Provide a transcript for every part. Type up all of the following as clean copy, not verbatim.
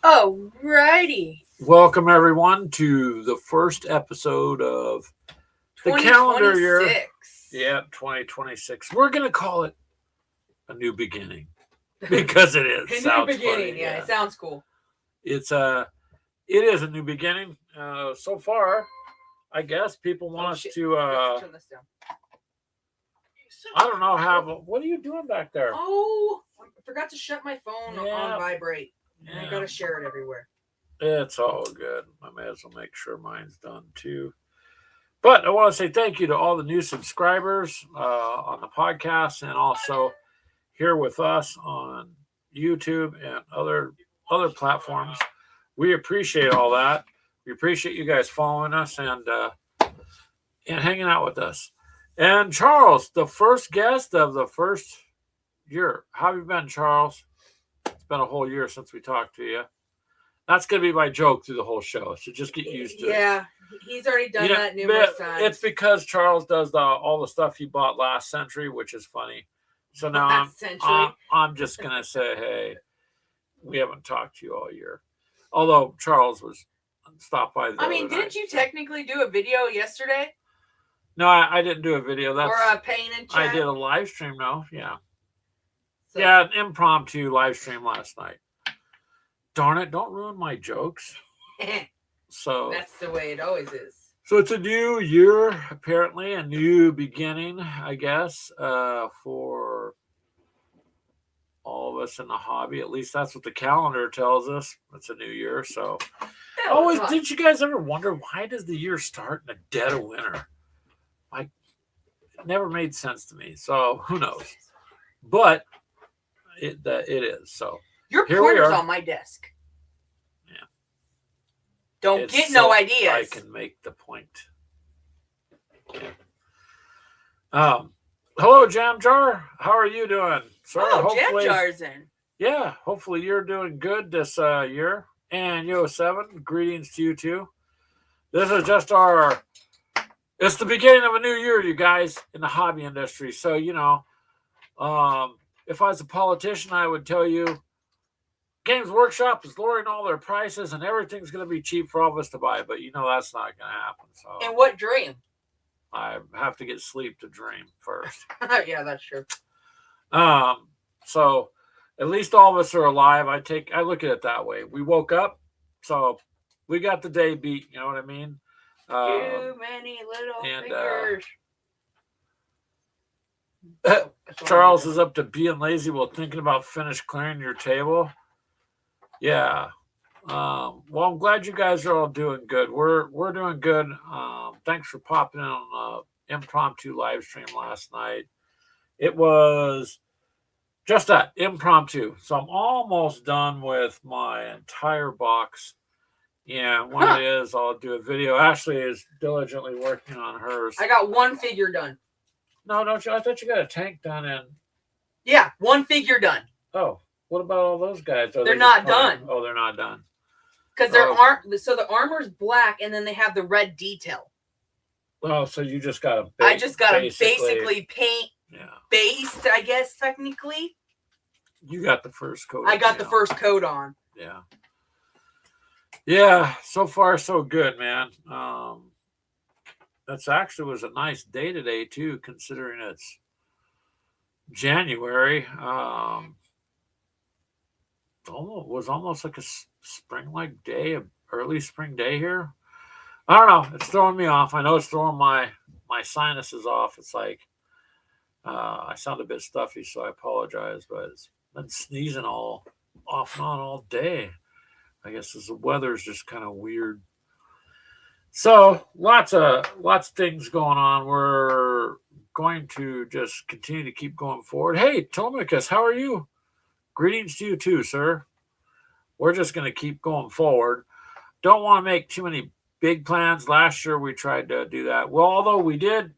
Alrighty. Welcome, everyone, to the first episode of the calendar year. 2026. We're going to call it a new beginning because it is. A new beginning. Funny, yeah, it sounds cool. It is a new beginning. So far, I guess people want us to. Turn this down. I don't know how. What are you doing back there? Oh, I forgot to shut my phone on vibrate. And I got to share it everywhere. It's all good. I may as well make sure mine's done too. But I want to say thank you to all the new subscribers on the podcast and also here with us on YouTube and other platforms. We appreciate all that. We appreciate you guys following us and hanging out with us. And Charles, the first guest of the first year. How have you been, Charles? It's been a whole year since we talked to you. That's going to be my joke through the whole show, so just get used to it. Yeah, he's already done that numerous times. It's because Charles does all the stuff he bought last century, which is funny. So now I'm just going to say, hey, we haven't talked to you all year. Although Charles was stopped by the didn't you technically do a video yesterday? No, I didn't do a video. Or a pain and chat? I did a live stream, no, yeah. So, yeah, an impromptu live stream last night. Darn it, don't ruin my jokes. So that's the way it always is. So it's a new year, apparently, a new beginning, I guess, for all of us in the hobby. At least that's what the calendar tells us. It's a new year. So didn't you guys ever wonder why does the year start in the dead of winter? Like, it never made sense to me. So who knows? But it is. So your pointer's on my desk. Yeah. Don't get no ideas. I can make the point. Yeah. Hello, Jam Jar. How are you doing, sir? Jam Jar's in. Yeah, hopefully you're doing good this year. And Yo7, greetings to you too. This is just it's the beginning of a new year, you guys, in the hobby industry. So, if I was a politician, I would tell you Games Workshop is lowering all their prices and everything's going to be cheap for all of us to buy. But that's not going to happen. So, and what dream? I have to get sleep to dream first. Yeah, that's true. So at least all of us are alive. I look at it that way. We woke up, so we got the day beat. You know what I mean? Too many little fingers. Charles is up to being lazy while thinking about clearing your table. Yeah. Well, I'm glad you guys are all doing good. We're doing good. Thanks for popping in on the impromptu live stream last night. It was just that, impromptu. So I'm almost done with my entire box. Yeah, when it is, I'll do a video. Ashley is diligently working on hers. I got one figure done. No, don't you? I thought you got a tank done in. Yeah, one figure done. Oh, what about all those guys? They're not done. Oh, they're not done. Because so the armor's black and then they have the red detail. Oh, so you just got to basically paint based, I guess, technically. You got the first coat. I got the first coat on. Yeah. Yeah, so far so good, man. That's actually was a nice day today too, considering it's January. Was almost like a spring-like day, an early spring day here. I don't know. It's throwing me off. I know it's throwing my sinuses off. It's like I sound a bit stuffy, so I apologize. But it's been sneezing all off and on all day. I guess the weather's just kind of weird. So lots of things going on. We're going to just continue to keep going forward. Hey, Tomicus, how are you? Greetings to you too, sir. We're just going to keep going forward. Don't want to make too many big plans. Last year we tried to do that. Well, although we did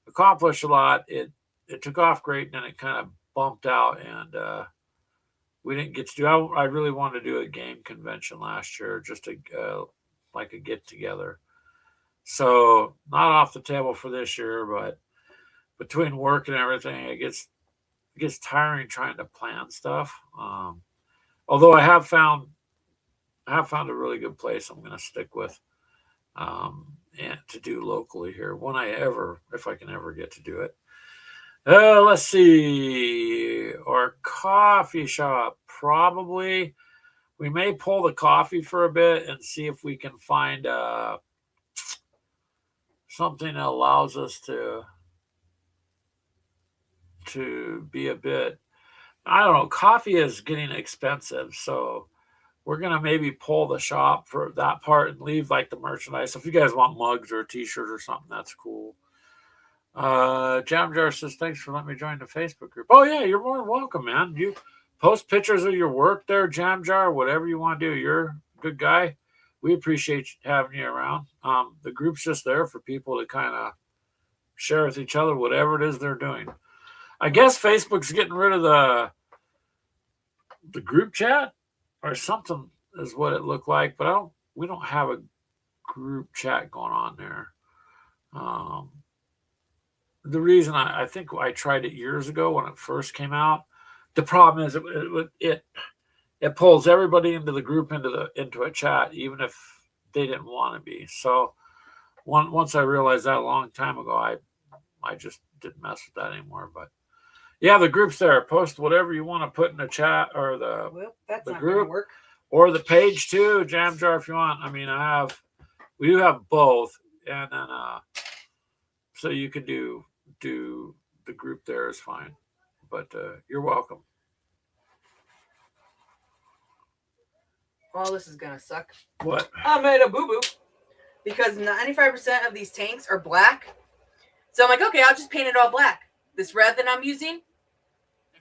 accomplish a lot, it took off great and then it kind of bumped out and we didn't get to do. I really wanted to do a game convention last year, just like a get together. So not off the table for this year, but between work and everything, it gets tiring trying to plan stuff. Although I have found I have found a really good place I'm going to stick with, and to do locally here if I can ever get to do it. Let's see. Our coffee shop, probably. We may pull the coffee for a bit and see if we can find something that allows us to be a bit. I don't know. Coffee is getting expensive, so we're gonna maybe pull the shop for that part and leave like the merchandise. So if you guys want mugs or a T-shirt or something, that's cool. Jam Jar says, thanks for letting me join the Facebook group. Oh yeah, you're more than welcome, man. You post pictures of your work there, Jam Jar, whatever you want to do. You're a good guy. We appreciate having you around. The group's just there for people to kind of share with each other whatever it is they're doing. I guess Facebook's getting rid of the group chat or something is what it looked like, but we don't have a group chat going on there. The reason I think I tried it years ago when it first came out, the problem is it pulls everybody into the group into a chat, even if they didn't want to be. So once I realized that a long time ago, I just didn't mess with that anymore. But yeah, the group's there. Post whatever you want to put in the chat or that's the not group gonna work. or the page too, Jam Jar, if you want. I mean, we do have both, and then so you can do the group there is fine. But you're welcome. Well, this is gonna suck. What? I made a boo-boo because 95% of these tanks are black. So I'm like, okay, I'll just paint it all black. This red that I'm using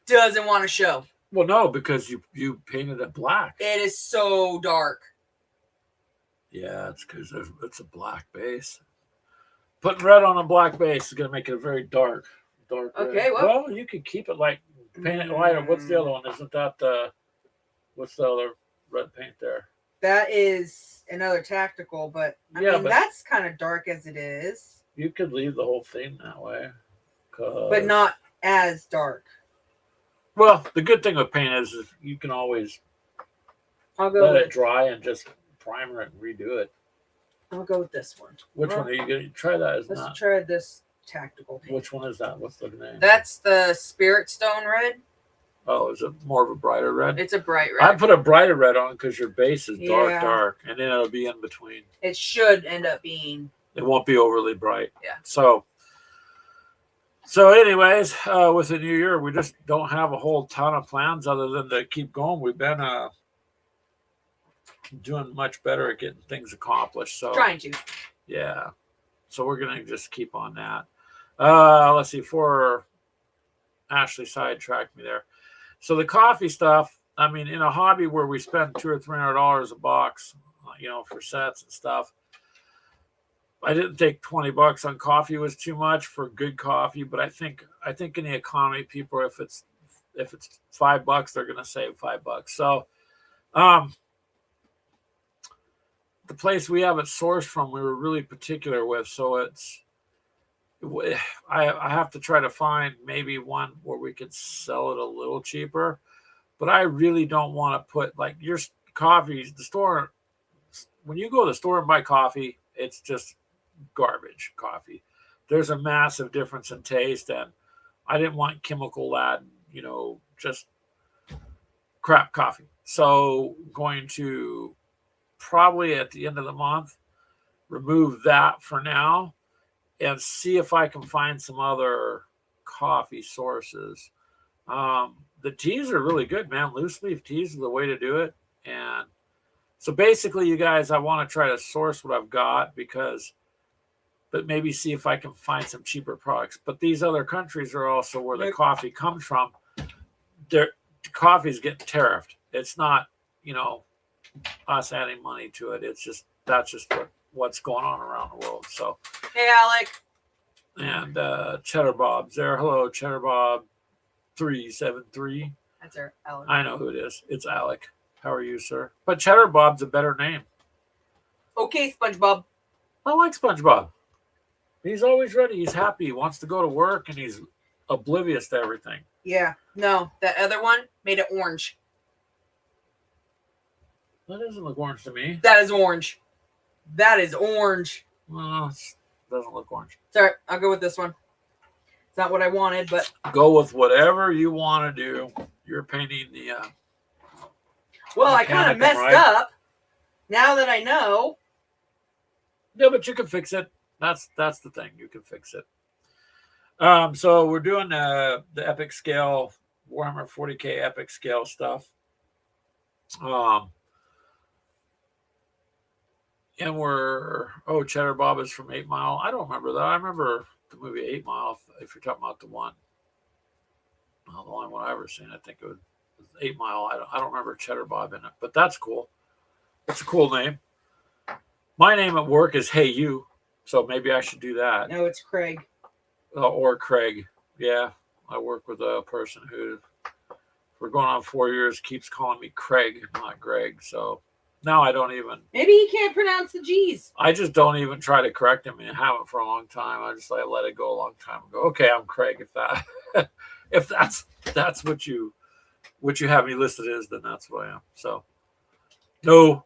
doesn't want to show. Well, no, because you painted it black. It is so dark. Yeah, it's because it's a black base. Putting red on a black base is going to make it a very dark Okay, red. Well, you could keep it like paint it lighter. What's the other one? Isn't that what's the other red paint there? That is another tactical, but I mean that's kind of dark as it is. You could leave the whole thing that way, but not as dark. Well, the good thing with paint is you can always let it dry and just primer it and redo it. I'll go with this one. Which one are you going to try? Let's try this tactical paint. Which one is that? What's the name? That's the Spirit Stone red. Oh, is it more of a brighter red? It's a bright red. I put a brighter red on because your base is dark, and then it'll be in between. It should end up being. It won't be overly bright. Yeah. So anyways, with the new year, we just don't have a whole ton of plans other than to keep going. We've been doing much better at getting things accomplished. So trying to. Yeah. So we're gonna just keep on that. Let's see. For Ashley sidetracked me there. So the coffee stuff. I mean, in a hobby where we spend $200 or $300 a box, for sets and stuff. I didn't think $20 on coffee was too much for good coffee, but I think in the economy, people, if it's $5, they're gonna save $5. So, the place we have it sourced from, we were really particular with. So I have to try to find maybe one where we could sell it a little cheaper, but I really don't want to put like your coffee. The store, when you go to the store and buy coffee, it's just garbage coffee. There's a massive difference in taste, and I didn't want chemical laden, just crap coffee. So going to probably at the end of the month remove that for now and see if I can find some other coffee sources. The teas are really good, man. Loose leaf teas are the way to do it. And so basically, you guys, I want to try to source what I've got but maybe see if I can find some cheaper products. But these other countries are also where the coffee comes from. The coffee is getting tariffed. It's not, us adding money to it. That's just what's going on around the world. So, hey, Alec. And Cheddar Bob's there. Hello, Cheddar Bob 373. That's our Alec. I know who it is. It's Alec. How are you, sir? But Cheddar Bob's a better name. Okay, SpongeBob. I like SpongeBob. He's always ready. He's happy. He wants to go to work, and he's oblivious to everything. Yeah. No, that other one made it orange. That doesn't look orange to me. That is orange. That is orange. No, it doesn't look orange. Sorry, I'll go with this one. It's not what I wanted, but go with whatever you want to do. You're painting the. Well, I kind of messed up. Now that I know. Yeah, but you can fix it. That's the thing. You can fix it. So we're doing the epic scale Warhammer 40K epic scale stuff. And we're Cheddar Bob is from 8 Mile. I don't remember that. I remember the movie 8 Mile. If you're talking about the one, the only one I ever seen, I think it was 8 Mile. I don't remember Cheddar Bob in it, but that's cool. It's a cool name. My name at work is Hey You, so maybe I should do that. No, it's Craig. Or Craig. Yeah, I work with a person who, for going on 4 years, keeps calling me Craig, not Greg. So now I don't even. Maybe he can't pronounce the G's. I just don't even try to correct him, and haven't for a long time. I just let it go a long time ago. Okay, I'm Craig. If that's what you have me listed as, then that's what I am. So no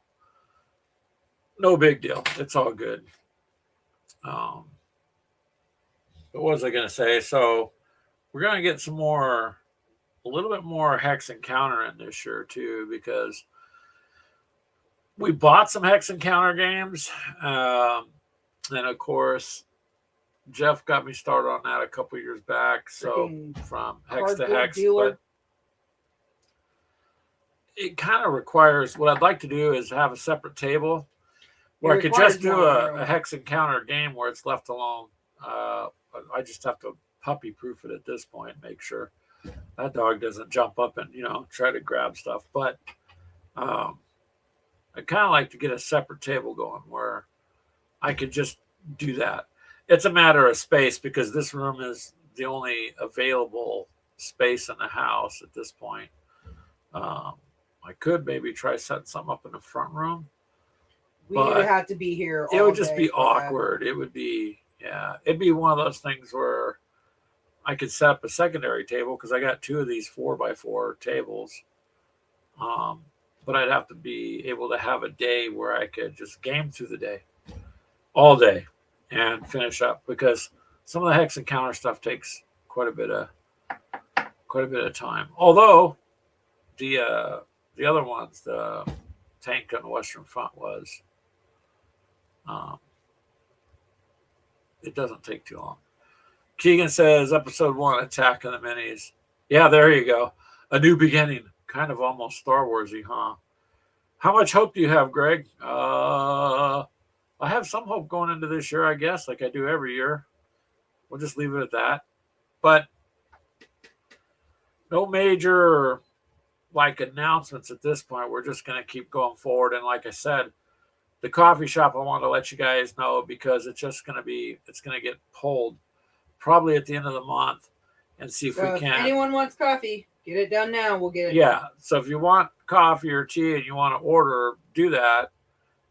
big deal. It's all good. What was I going to say? So we're going to get a little bit more Hex Encounter in this year too, because we bought some Hex Encounter games. And of course, Jeff got me started on that a couple years back. So from Hex to Hex. But it kind of requires, what I'd like to do is have a separate table where I could just do a Hex Encounter game where it's left alone. I just have to puppy proof it at this point, make sure that dog doesn't jump up and try to grab stuff. But I kind of like to get a separate table going where I could just do that. It's a matter of space because this room is the only available space in the house at this point. I could maybe try setting something up in the front room. We would have to be here. It would just be awkward. It would be, it'd be one of those things where I could set up a secondary table because I got 2 of these 4x4 tables. But I'd have to be able to have a day where I could just game through the day, all day, and finish up, because some of the Hex Encounter stuff takes quite a bit of time. Although the other ones, the tank on the Western Front was, it doesn't take too long. Keegan says episode 1, Attack of the Minis. Yeah, there you go. A new beginning. Kind of almost Star Wars-y, huh? How much hope do you have, Greg? I have some hope going into this year, I guess, like I do every year. We'll just leave it at that. But no major announcements at this point. We're just going to keep going forward. And like I said, the coffee shop, I want to let you guys know, because it's going to get pulled probably at the end of the month, and see if we can. If anyone wants coffee, get it done now. We'll get it. Yeah. So if you want coffee or tea and you want to order, do that.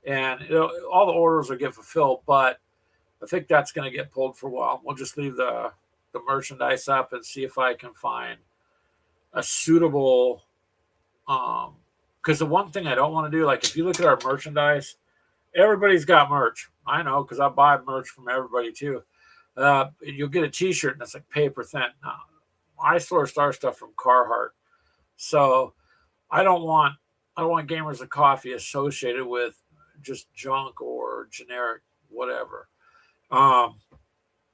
And all the orders will get fulfilled, but I think that's going to get pulled for a while. We'll just leave the merchandise up and see if I can find a suitable, because the one thing I don't want to do, like if you look at our merchandise, everybody's got merch. I know, because I buy merch from everybody too. You'll get a t-shirt and it's like paper thin. No, I sourced our stuff from Carhartt. So I don't want Gamers of Coffee associated with just junk or generic whatever. And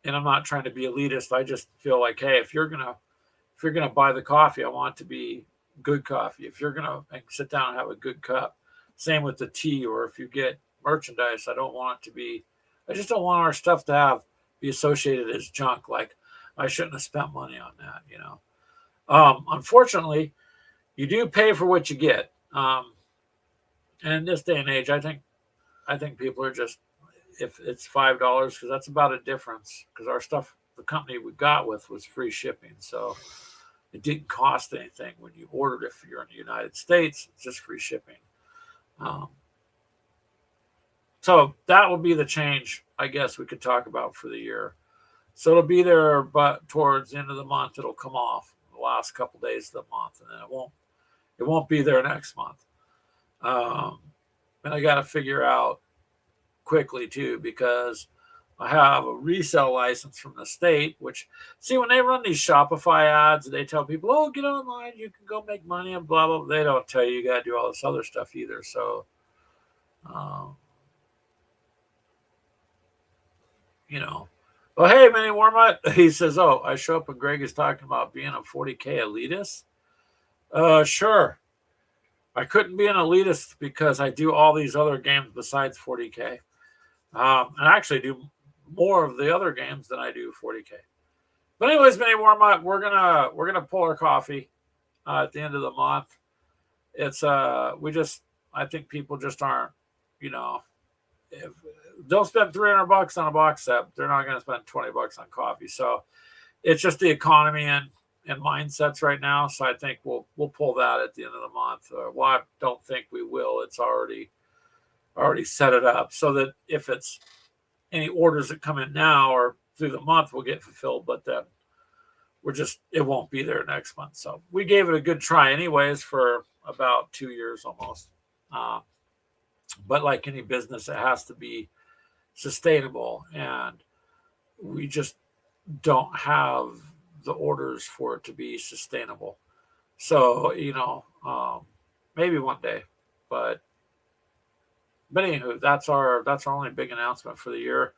I'm not trying to be elitist. I just feel like, hey, if you're gonna buy the coffee, I want it to be good coffee. If you're gonna sit down and have a good cup, same with the tea. Or if you get merchandise, I just don't want our stuff to be associated as junk. Like, I shouldn't have spent money on that, Unfortunately, you do pay for what you get. And in this day and age, I think people are just, if it's $5, because that's about a difference, because our stuff, the company we got with, was free shipping. So it didn't cost anything when you ordered it. If you're in the United States, it's just free shipping. So that will be the change, I guess, we could talk about for the year. So it'll be there, but towards the end of the month, it'll come off the last couple days of the month, and then it won't be there next month. And I got to figure out quickly too, because I have a resale license from the state, which, see, when they run these Shopify ads, they tell people, oh, get online, you can go make money and blah, blah, blah. They don't tell you got to do all this other stuff either. So, um, you know, oh, hey, Manny Warmut, he says, oh, I show up and Greg is talking about being a 40K elitist. Sure. I couldn't be an elitist because I do all these other games besides 40K. And I actually do more of the other games than I do 40K. But anyways, Manny Warmut, we're gonna pull our coffee at the end of the month. It's I think people just aren't, you know, if they'll spend $300 on a box set, they're not going to spend $20 on coffee. So it's just the economy and mindsets right now. So I think we'll pull that at the end of the month. Well, I don't think we will. It's already set it up so that if it's any orders that come in now or through the month will get fulfilled, but then it won't be there next month. So we gave it a good try anyways for about 2 years almost. But like any business, it has to be sustainable, and we just don't have the orders for it to be sustainable. So, maybe one day, but anywho, that's our only big announcement for the year.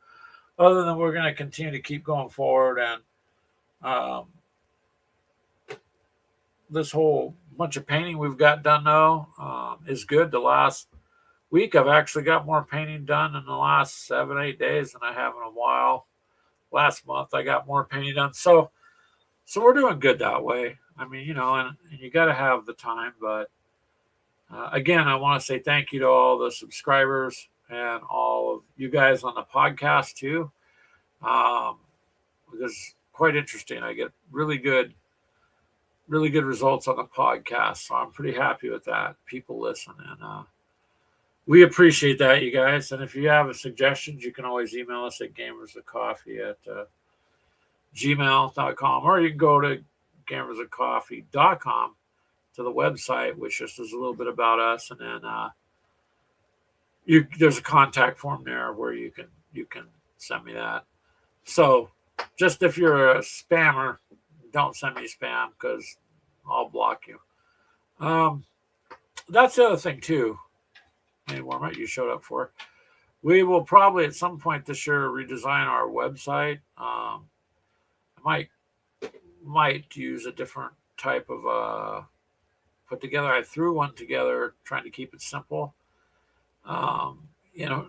Other than we're going to continue to keep going forward, and this whole bunch of painting we've got done though is good. The last week I've actually got more painting done in the last 7-8 days than I have in a while. Last month I got more painting done, so we're doing good that way. I mean, and you got to have the time, but again, I want to say thank you to all the subscribers and all of you guys on the podcast too. It's quite interesting. I get really good results on the podcast, so I'm pretty happy with that. People listen, and we appreciate that, you guys. And if you have suggestions, you can always email us at gamersofcoffee@gmail.com, or you can go to gamersofcoffee.com to the website, which just is a little bit about us, and then there's a contact form there where you can send me that. So just if you're a spammer, don't send me spam because I'll block you. That's the other thing too. Any Warmut you showed up for. We will probably at some point this year redesign our website. I might use a different type of put together. I threw one together trying to keep it simple.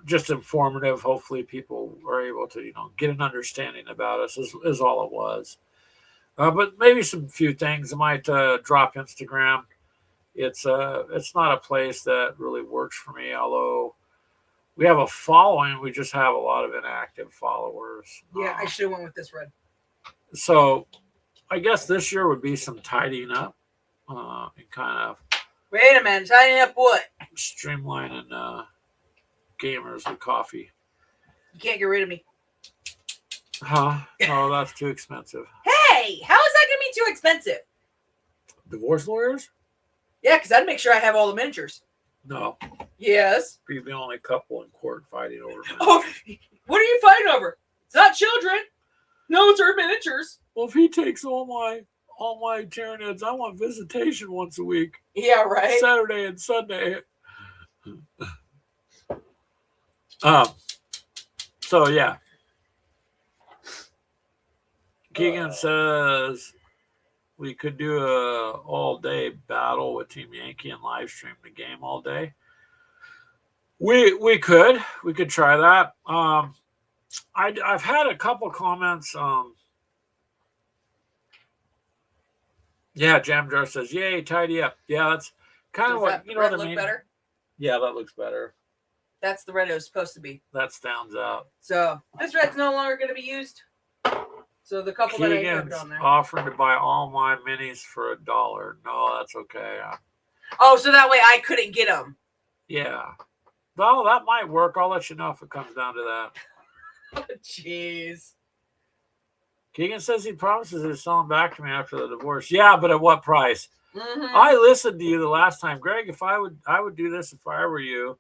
Just informative. Hopefully people are able to, get an understanding about us is all it was. But maybe some few things. I might drop Instagram. It's not a place that really works for me, although we have a following. We just have a lot of inactive followers. Yeah, I should have went with this red. So I guess this year would be some tidying up and kind of. Wait a minute, tidying up what? Streamlining Gamers with Coffee. You can't get rid of me. Huh? Oh, that's too expensive. Hey, how is that going to be too expensive? Divorce lawyers? Yeah, because I'd make sure I have all the miniatures. No. Yes. Be the only couple in court fighting over miniatures. Oh, what are you fighting over? It's not children. No, it's our miniatures. Well, if he takes all my Tyranids, I want visitation once a week. Yeah, right. Saturday and Sunday. So yeah. Keegan says we could do a all-day battle with Team Yankee and live stream the game all day. We could try that. I've had a couple comments. Yeah, Jam Jar says, "Yay, tidy up." Yeah, that's kind of what what I look mean. Better? Yeah, that looks better. That's the red it was supposed to be. That stands out. So this red's no longer going to be used. So the couple Keegan's that I put on there. offering to buy all my minis for $1. No, that's okay. Oh, so that way I couldn't get them. Yeah. Well, that might work. I'll let you know if it comes down to that. Jeez. Keegan says he promises he'll sell them back to me after the divorce. Yeah, but at what price? I listened to you the last time, Greg. If I would do this if I were you.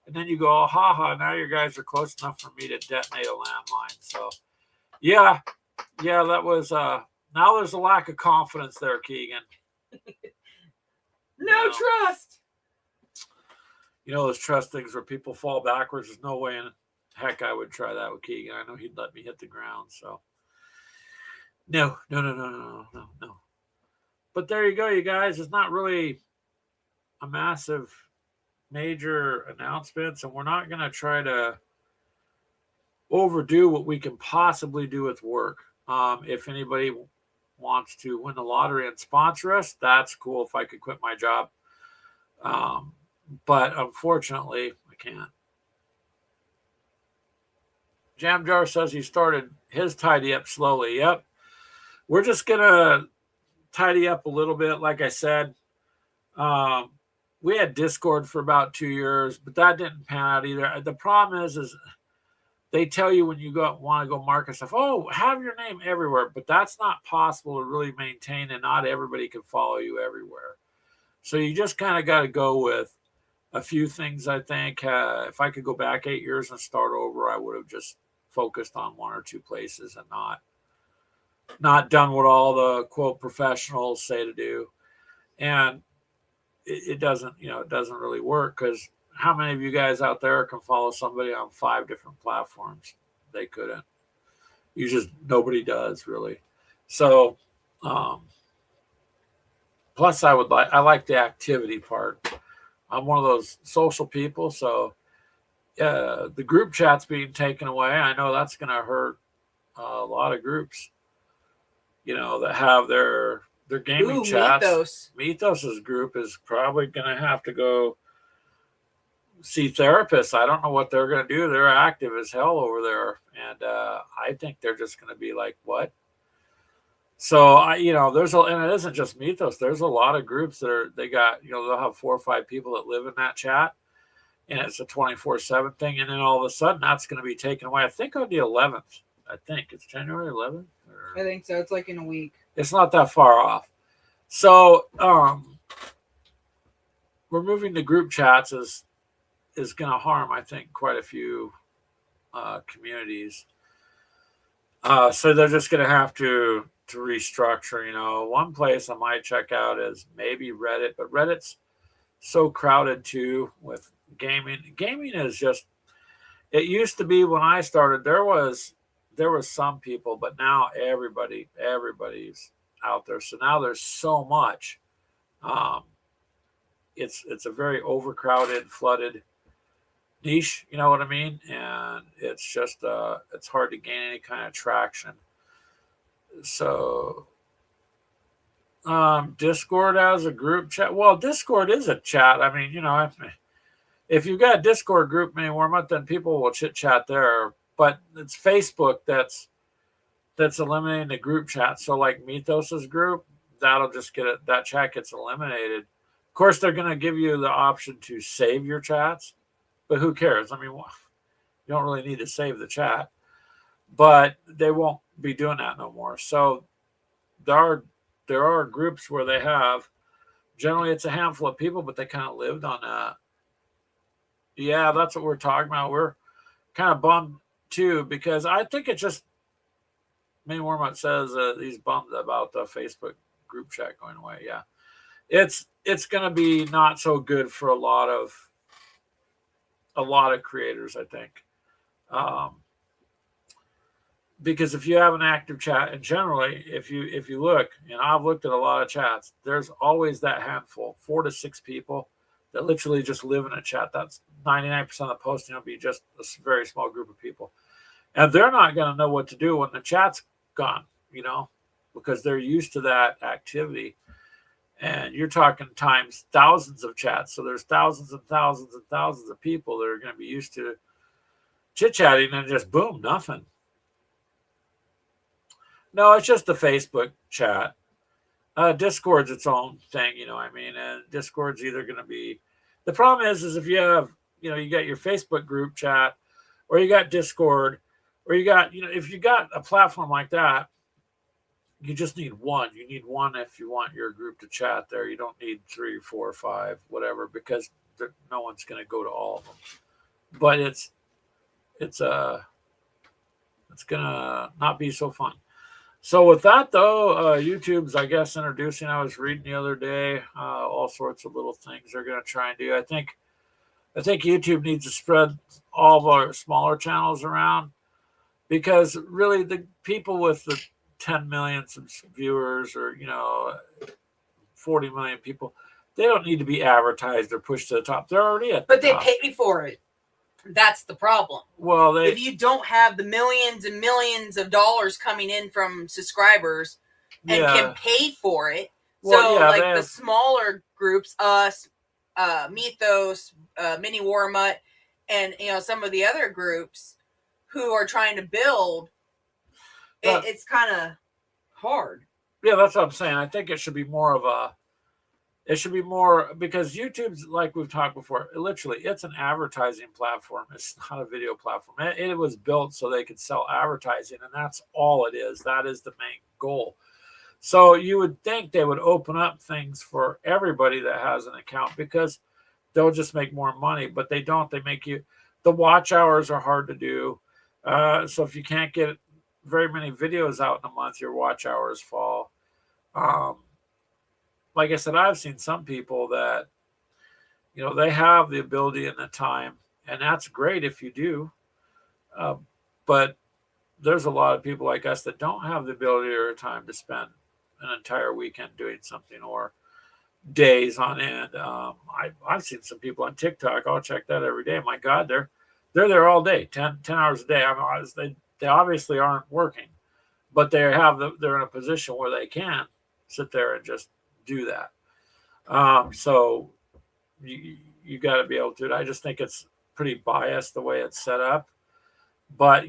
And then you go, oh, ha. Now you guys are close enough for me to detonate a landmine. So, yeah, that was. Now there's a lack of confidence there, Keegan. No trust. You know those trust things where people fall backwards. There's no way in heck I would try that with Keegan. I know he'd let me hit the ground. So, no. But there you go, you guys. It's not really a massive, major announcements, and we're not going to try to overdo what we can possibly do with work. If anybody wants to win the lottery and sponsor us, that's cool. If I could quit my job, but unfortunately, I can't. Jam Jar says he started his tidy up slowly. Yep, we're just gonna tidy up a little bit. Like I said, we had Discord for about 2 years, but that didn't pan out either. The problem is they tell you when you want to go market stuff, oh, have your name everywhere, but that's not possible to really maintain, and not everybody can follow you everywhere. So you just kind of got to go with a few things. I think if I could go back 8 years and start over, I would have just focused on 1 or 2 places and not done what all the quote professionals say to do. And it doesn't really work, because how many of you guys out there can follow somebody on 5 different platforms? They couldn't. Nobody does really. So, plus I like the activity part. I'm one of those social people. So, the group chat's being taken away. I know that's going to hurt a lot of groups, that have their gaming chats. Mythos's group is probably going to have to go see therapists. I don't know what they're going to do. They're active as hell over there, and I think they're just going to be like, what? So and it isn't just Mythos. There's a lot of groups that they got. They'll have 4 or 5 people that live in that chat, and it's a 24/7 thing. And then all of a sudden, that's going to be taken away. I think on the 11th. I think it's January 11th. I think so. It's like in a week. It's not that far off. So removing the group chats is going to harm, I think, quite a few communities. So they're just going to have to restructure. One place I might check out is maybe Reddit, but Reddit's so crowded too with gaming. Gaming is just. It used to be when I started, there was some people, but now everybody's out there. So now there's so much. It's a very overcrowded, flooded niche, you know what I mean? And it's just it's hard to gain any kind of traction. So Discord as a group chat. Well, Discord is a chat. I mean, if you've got a Discord group named Warm Up, then people will chit chat there. But it's Facebook that's eliminating the group chat. So like Mythos's group, that'll just that chat gets eliminated. Of course, they're going to give you the option to save your chats, but who cares? I mean, you don't really need to save the chat, but they won't be doing that no more. So there are groups where they have, generally it's a handful of people, but they kind of lived on that. Yeah, that's what we're talking about. We're kind of bummed too, because I think it just, Main Warm-Up says he's bummed about the Facebook group chat going away. Yeah, it's going to be not so good for a lot of creators, I think, because if you have an active chat, and generally, if you look, and I've looked at a lot of chats, there's always that handful, 4 to 6 people that literally just live in a chat. That's 99% of the posting will be just a very small group of people. And they're not going to know what to do when the chat's gone, because they're used to that activity. And you're talking times thousands of chats. So there's thousands and thousands and thousands of people that are going to be used to chit-chatting, and just boom, nothing. No, it's just the Facebook chat. Discord's its own thing, and Discord's either going to be, the problem is if you have, you got your Facebook group chat, or you got Discord, or you got, if you got a platform like that, you just need one. You need one if you want your group to chat there. You don't need 3, 4, 5, whatever, because no one's going to go to all of them. But it's it's gonna not be so fun. So with that though, YouTube's I guess introducing. I was reading the other day, all sorts of little things they're gonna try and do. I think YouTube needs to spread all of our smaller channels around because really the people with the 10 million viewers or 40 million people, they don't need to be advertised or pushed to the top. They're already at the But they top. pay for it. That's the problem. Well, if you don't have the millions and millions of dollars coming in from subscribers and can pay for it, the smaller groups, us, Mythos, Mini War Mutt, and some of the other groups who are trying to build, it's kind of hard. Yeah, that's what I'm saying. I think it should be more of a. It should be more because YouTube's like we've talked before. Literally, it's an advertising platform. It's not a video platform. It was built so they could sell advertising, and that's all it is. That is the main goal. So you would think they would open up things for everybody that has an account because they'll just make more money, but they don't. They make you. The watch hours are hard to do. So if you can't get very many videos out in a month, your watch hours fall. Like I said, I've seen some people that, they have the ability and the time, and that's great if you do. But there's a lot of people like us that don't have the ability or time to spend an entire weekend doing something or days on end. I've seen some people on TikTok. I'll check that every day. My God, they're there all day, 10 hours a day. They obviously aren't working, but they're in a position where they can sit there and just do that. So you got to be able to. I just think it's pretty biased the way it's set up. But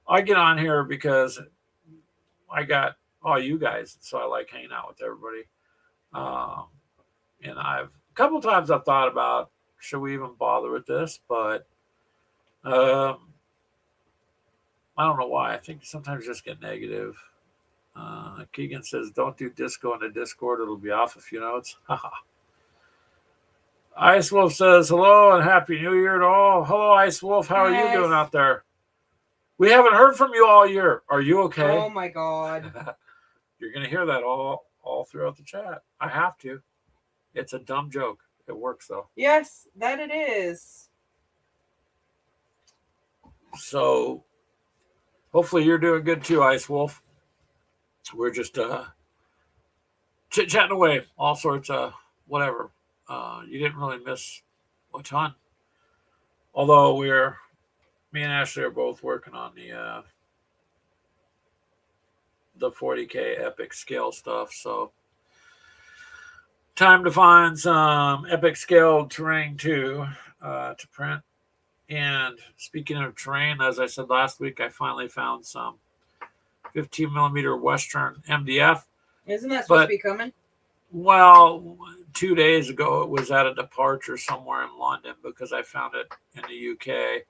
I get on here because I got all you guys, so I like hanging out with everybody. And a couple times I've thought about should we even bother with this, but I don't know why. I think sometimes just get negative. Keegan says, don't do disco in the Discord. It'll be off a few notes. Ice Wolf says, hello and Happy New Year to all. Hello, Ice Wolf. How are you doing out there? We haven't heard from you all year. Are you okay? Oh, my God. You're going to hear that all throughout the chat. I have to. It's a dumb joke. It works, though. Yes, that it is. So, hopefully you're doing good too, Ice Wolf. We're just chit-chatting away, all sorts of whatever. You didn't really miss a ton. Although me and Ashley are both working on the 40K epic scale stuff. So time to find some epic scale terrain too to print. And speaking of terrain, as I said last week, I finally found some 15 millimeter Western MDF. Isn't that supposed to be coming? Well, 2 days ago, it was at a departure somewhere in London because I found it in the UK.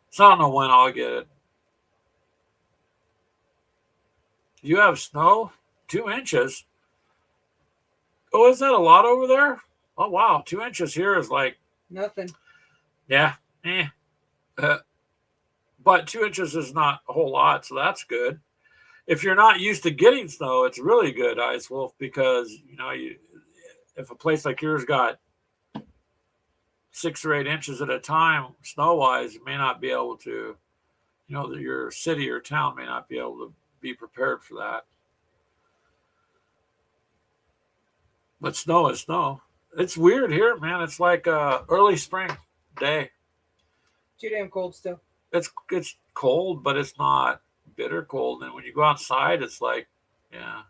So I don't know when I'll get it. You have snow? 2 inches? Oh, is that a lot over there? Oh, wow. 2 inches here is like... nothing. Yeah. But 2 inches is not a whole lot, so that's good. If you're not used to getting snow, it's really good, Ice Wolf, because, if a place like yours got 6 or 8 inches at a time, snow-wise, you may not be able to, your city or town may not be able to be prepared for that. But snow is snow. It's weird here, man. It's like early spring day. Too damn cold still. It's cold, but it's not bitter cold. And when you go outside, it's like, yeah.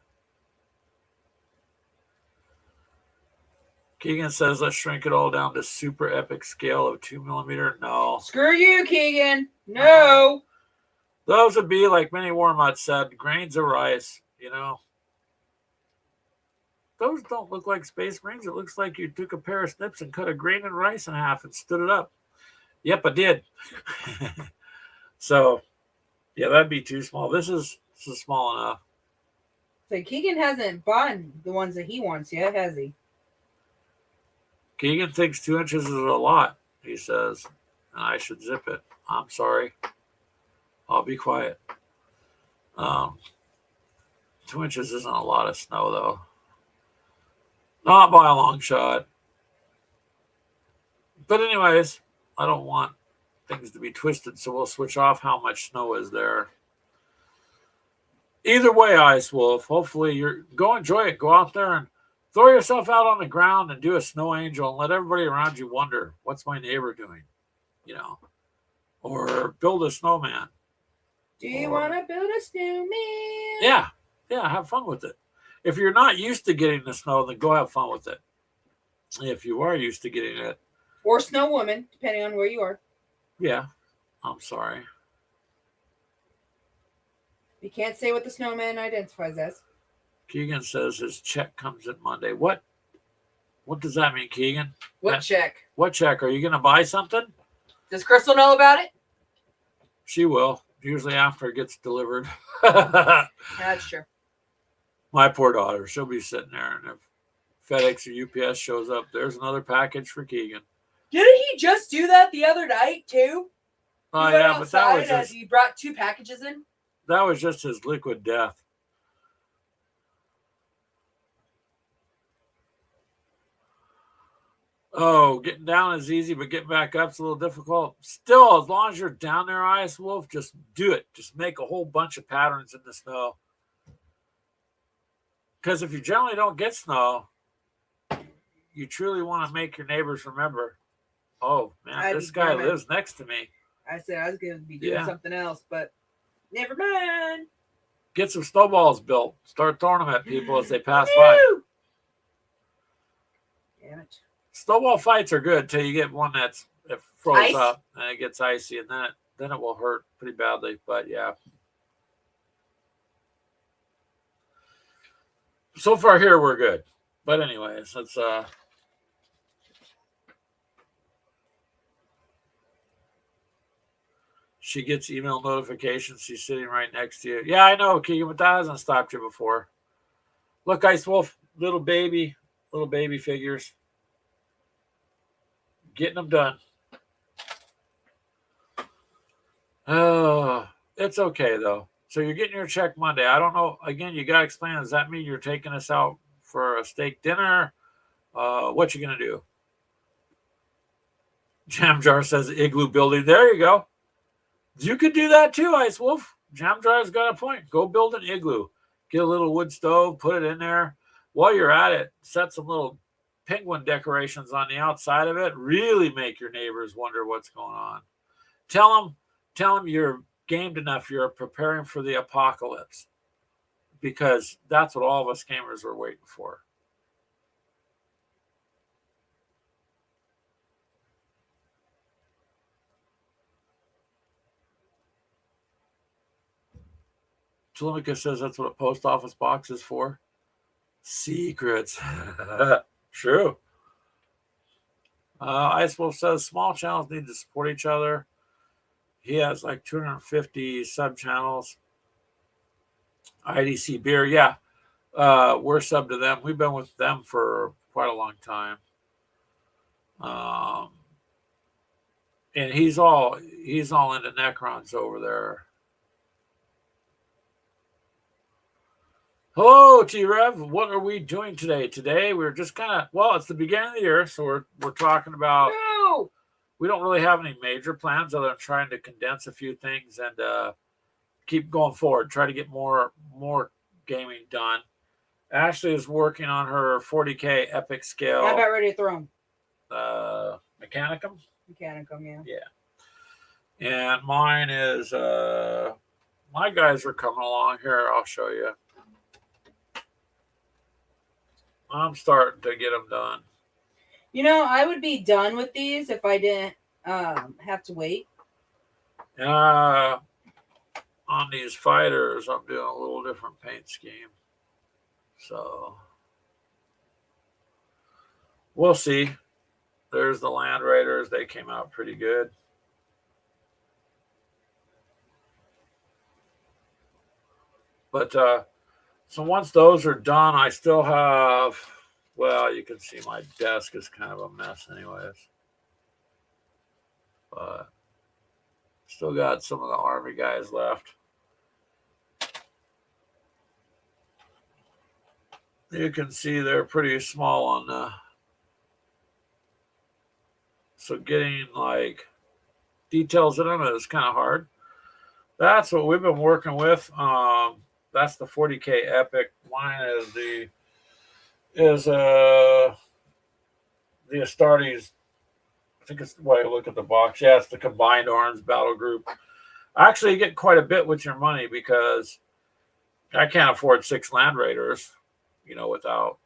Keegan says, let's shrink it all down to super epic scale of 2 millimeter. No. Screw you, Keegan. No. Those would be, like Mini Warmut said, grains of rice, Those don't look like Space Marines. It looks like you took a pair of snips and cut a grain of rice in half and stood it up. Yep, I did. So, yeah, that'd be too small. This is small enough. So Keegan hasn't bought the ones that he wants yet, has he? Keegan thinks 2 inches is a lot, he says, and I should zip it. I'm sorry. I'll be quiet. 2 inches isn't a lot of snow, though. Not by a long shot. But anyways, I don't want things to be twisted, so we'll switch off how much snow is there. Either way, Ice Wolf, hopefully you're go enjoy it. Go out there and throw yourself out on the ground and do a snow angel and let everybody around you wonder, what's my neighbor doing? You know, or build a snowman. Do you want to build a snowman? Yeah, have fun with it. If you're not used to getting the snow, then go have fun with it. If you are used to getting it. Or snow woman, depending on where you are. Yeah, I'm sorry. You can't say what the snowman identifies as. Keegan says his check comes in Monday. What does that mean, Keegan? What check? What check? Are you going to buy something? Does Crystal know about it? She will. Usually after it gets delivered. That's true. My poor daughter. She'll be sitting there, and if FedEx or UPS shows up, there's another package for Keegan. Didn't he just do that the other night, too? Oh, yeah, but that was just... He brought 2 packages in? That was just his liquid death. Oh, getting down is easy, but getting back up's a little difficult. Still, as long as you're down there, Ice Wolf, just do it. Just make a whole bunch of patterns in the snow. Because if you generally don't get snow, you truly want to make your neighbors remember, oh, man, this guy lives next to me. I said I was going to be doing something else, but never mind. Get some snowballs built. Start throwing them at people as they pass by. Damn it. Snowball fights are good until you get one that froze up and it gets icy, and then it will hurt pretty badly. But yeah. So far here we're good. But anyways, let's she gets email notifications. She's sitting right next to you. Yeah, I know, Keegan, but that hasn't stopped you before. Look, Ice Wolf, little baby figures. Getting them done. Oh, it's okay, though. So you're getting your check Monday. I don't know. Again, you got to explain. Does that mean you're taking us out for a steak dinner? What you going to do? Jam Jar says igloo building. There you go. You could do that too, Ice Wolf. Jam Jar's got a point. Go build an igloo. Get a little wood stove, put it in there. While you're at it, set some little penguin decorations on the outside of it. Really make your neighbors wonder what's going on. Tell them you're gamed enough. You're preparing for the apocalypse, because that's what all of us gamers are waiting for. Telemachus says that's what a post office box is for. Secrets. True. Ice Wolf says small channels need to support each other. He has like 250 sub channels. IDC Beer, yeah. We're sub to them. We've been with them for quite a long time. And he's all into Necrons over there. Hello, T-Rev. What are we doing today? Today we're just kind of, well, it's the beginning of the year, so we're talking about, we don't really have any major plans other than trying to condense a few things and keep going forward, try to get more gaming done. Ashley is working on her 40K epic scale. How about ready to throw them? Mechanicum? Mechanicum, yeah. Yeah. And mine is, my guys are coming along here. I'll show you. I'm starting to get them done. You know, I would be done with these if I didn't have to wait. On these fighters, I'm doing a little different paint scheme. So we'll see. There's the Land Raiders. They came out pretty good. But So once those are done, I still have, well, you can see my desk is kind of a mess anyways. But still got some of the Army guys left. You can see they're pretty small on the, so getting like details in them is kind of hard. That's what we've been working with. That's the 40K Epic. Mine is the Astartes. I think it's the way I look at the box. Yeah, it's the Combined Arms Battle Group. Actually, you get quite a bit with your money because I can't afford 6 Land Raiders, without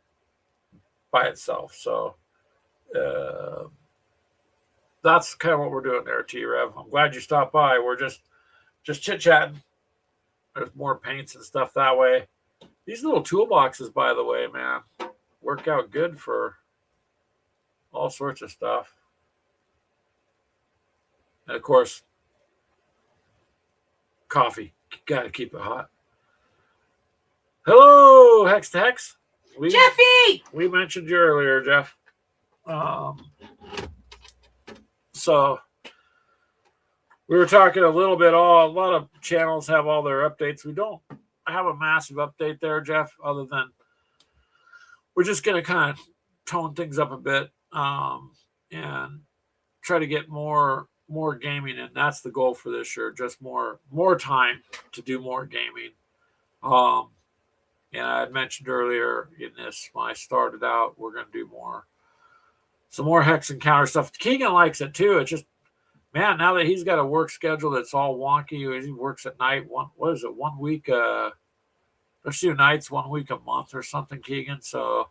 by itself. So that's kind of what we're doing there, T-Rev. I'm glad you stopped by. We're just chit-chatting. There's more paints and stuff that way. These little toolboxes, by the way, man, work out good for all sorts of stuff. And, of course, coffee. Got to keep it hot. Hello, Hex to Hex. Jeffy! We mentioned you earlier, Jeff. So we were talking a little bit. A lot of channels have all their updates. We don't have a massive update there, Jeff, other than we're just going to kind of tone things up a bit and try to get more gaming in. That's the goal for this year. Just more time to do more gaming. And I had mentioned earlier in this when I started out, we're going to do some more hex and counter stuff. Keegan likes it too. It's just, man, now that he's got a work schedule that's all wonky, he works at night. 1 week? Let's do nights 1 week a month or something, Keegan. So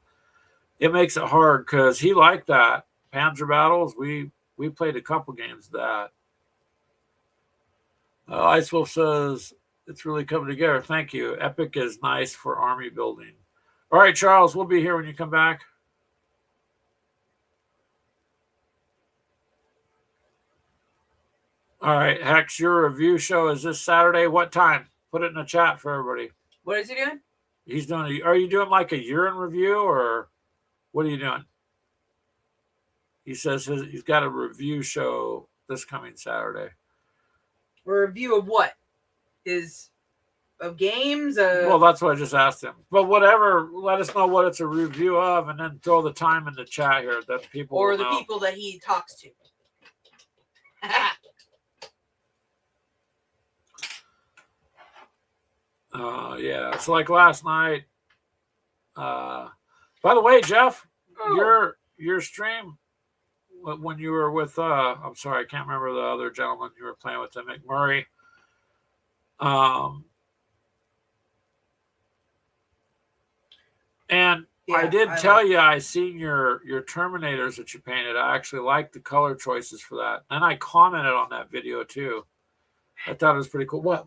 it makes it hard because he liked that. Panzer battles, we played a couple games of that. Ice Wolf says, it's really coming together. Thank you. Epic is nice for army building. All right, Charles, we'll be here when you come back. All right, Hex, your review show is this Saturday. What time? Put it in the chat for everybody. What is he doing? He's doing. Are you doing like a urine review or what are you doing? He says he's got a review show this coming Saturday. A review of what? Of games? Well, that's what I just asked him. But whatever, let us know what it's a review of, and then throw the time in the chat here that people or the know. People that he talks to. Yeah. So like last night. By the way, Jeff, your stream when you were with I'm sorry, I can't remember the other gentleman you were playing with, McMurray. And yeah, I did tell you I seen your Terminators that you painted. I actually liked the color choices for that. And I commented on that video too. I thought it was pretty cool. What?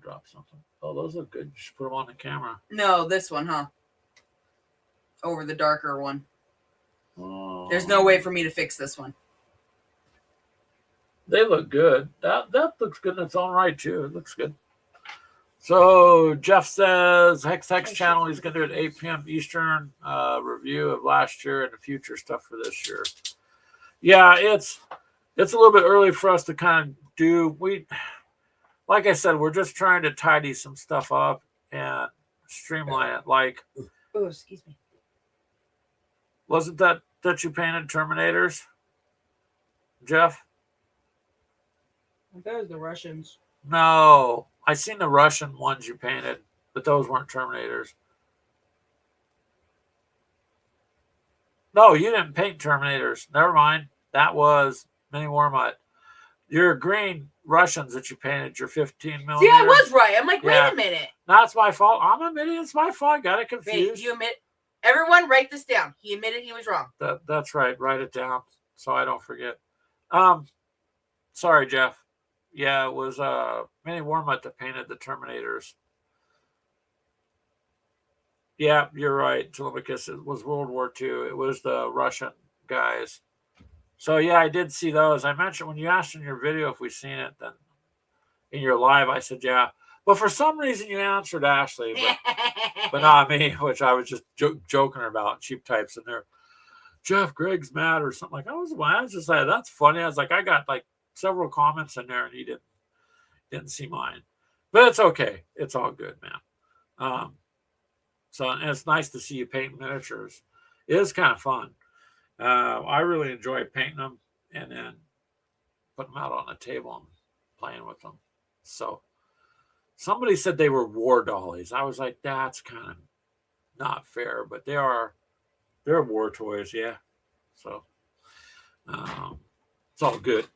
Drop something. Oh, those look good. You should put them on the camera. No, this one, huh? Over the darker one. Oh. There's no way for me to fix this one. They look good. That looks good in its own right too. It looks good. So Jeff says Hex channel. He's going to do an 8 p.m. Eastern review of last year and the future stuff for this year. Yeah, it's a little bit early for us to kind of do. Like I said, we're just trying to tidy some stuff up and streamline it. Like, oh, excuse me. Wasn't that you painted Terminators, Jeff? That was the Russians. No, I seen the Russian ones you painted, but those weren't Terminators. No, you didn't paint Terminators. Never mind. That was Mini Warmutt. Your green Russians that you painted, your 15 millimeter. See, I was right. I'm like, wait a minute. That's my fault. I'm admitting it's my fault. Got it confused. Wait, you admit? Everyone, write this down. He admitted he was wrong. That's right. Write it down so I don't forget. Sorry, Jeff. Yeah, it was Mini Warmutt that painted the Terminators. Yeah, you're right, Telemachus. It was World War II. It was the Russian guys. So, yeah, I did see those. I mentioned when you asked in your video if we've seen it, then in your live, I said, yeah. Well, for some reason you answered Ashley, but not me, which I was just joking about. Cheap types in there. Jeff, Greg's mad or something. Like I was just like, that's funny. I was like, I got like several comments in there, and he didn't see mine, but it's okay. It's all good, man. So and it's nice to see you paint miniatures. It is kind of fun. I really enjoy painting them and then putting them out on the table and playing with them. So somebody said they were war dollies. I was like, that's kind of not fair, but they're war toys, yeah. So it's all good,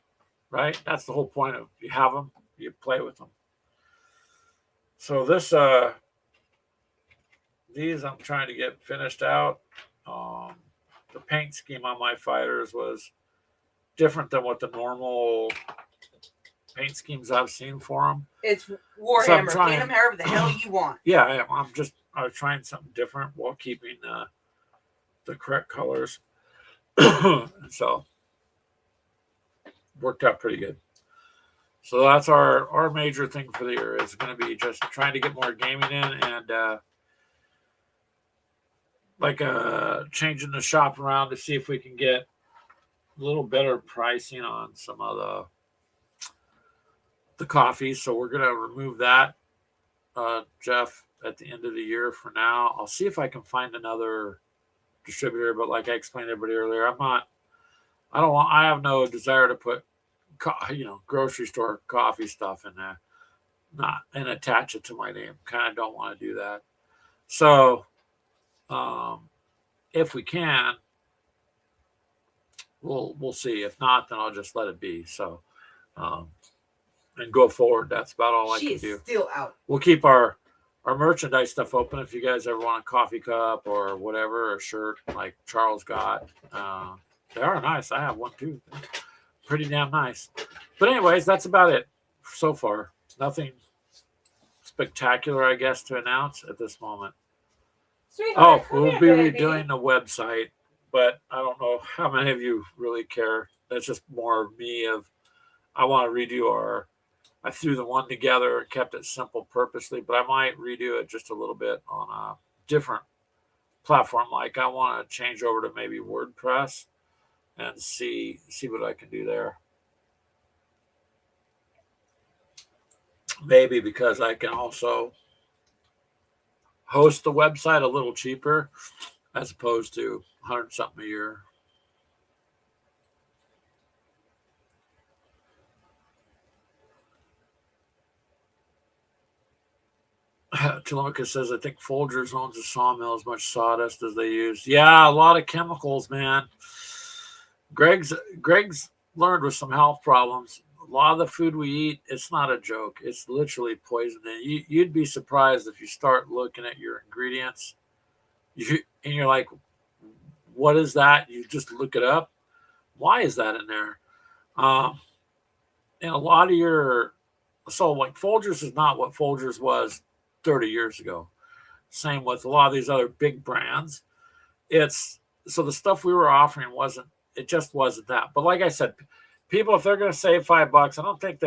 right? That's the whole point of you have them, you play with them. So these I'm trying to get finished out. The paint scheme on my fighters was different than what the normal paint schemes I've seen for them. It's Warhammer. So paint them however the hell you want. Yeah, I was trying something different while keeping the correct colors. So worked out pretty good. So that's our major thing for the year is going to be just trying to get more gaming in and changing the shop around to see if we can get a little better pricing on some of the coffees. So we're going to remove that, Jeff, at the end of the year for now. I'll see if I can find another distributor, but like I explained to everybody earlier, I have no desire to put grocery store coffee stuff in there, and attach it to my name. Kind of don't want to do that. So if we can, we'll see. If not, then I'll just let it be. So and go forward. That's about all I can do. Still out. We'll keep our merchandise stuff open. If you guys ever want a coffee cup or whatever, or a shirt like Charles got, they are nice. I have one too. Pretty damn nice. But anyways, that's about it so far. Nothing spectacular, I guess, to announce at this moment. Sweetheart, we'll be redoing the website, but I don't know how many of you really care. That's just more of me I want to redo I threw the one together, kept it simple purposely, but I might redo it just a little bit on a different platform. Like I want to change over to maybe WordPress and see what I can do there. Maybe because I can also host the website a little cheaper as opposed to 100-something a year. Tilomica says, I think Folgers owns a sawmill as much sawdust as they use. Yeah, a lot of chemicals, man. Greg's learned with some health problems. A lot of the food we eat, it's not a joke. It's literally poison. And you'd be surprised if you start looking at your ingredients. And you're like, what is that? You just look it up. Why is that in there? And a lot of like Folgers is not what Folgers was 30 years ago. Same with a lot of these other big brands. So the stuff we were offering just wasn't that. But like I said, people, if they're going to save $5, I don't think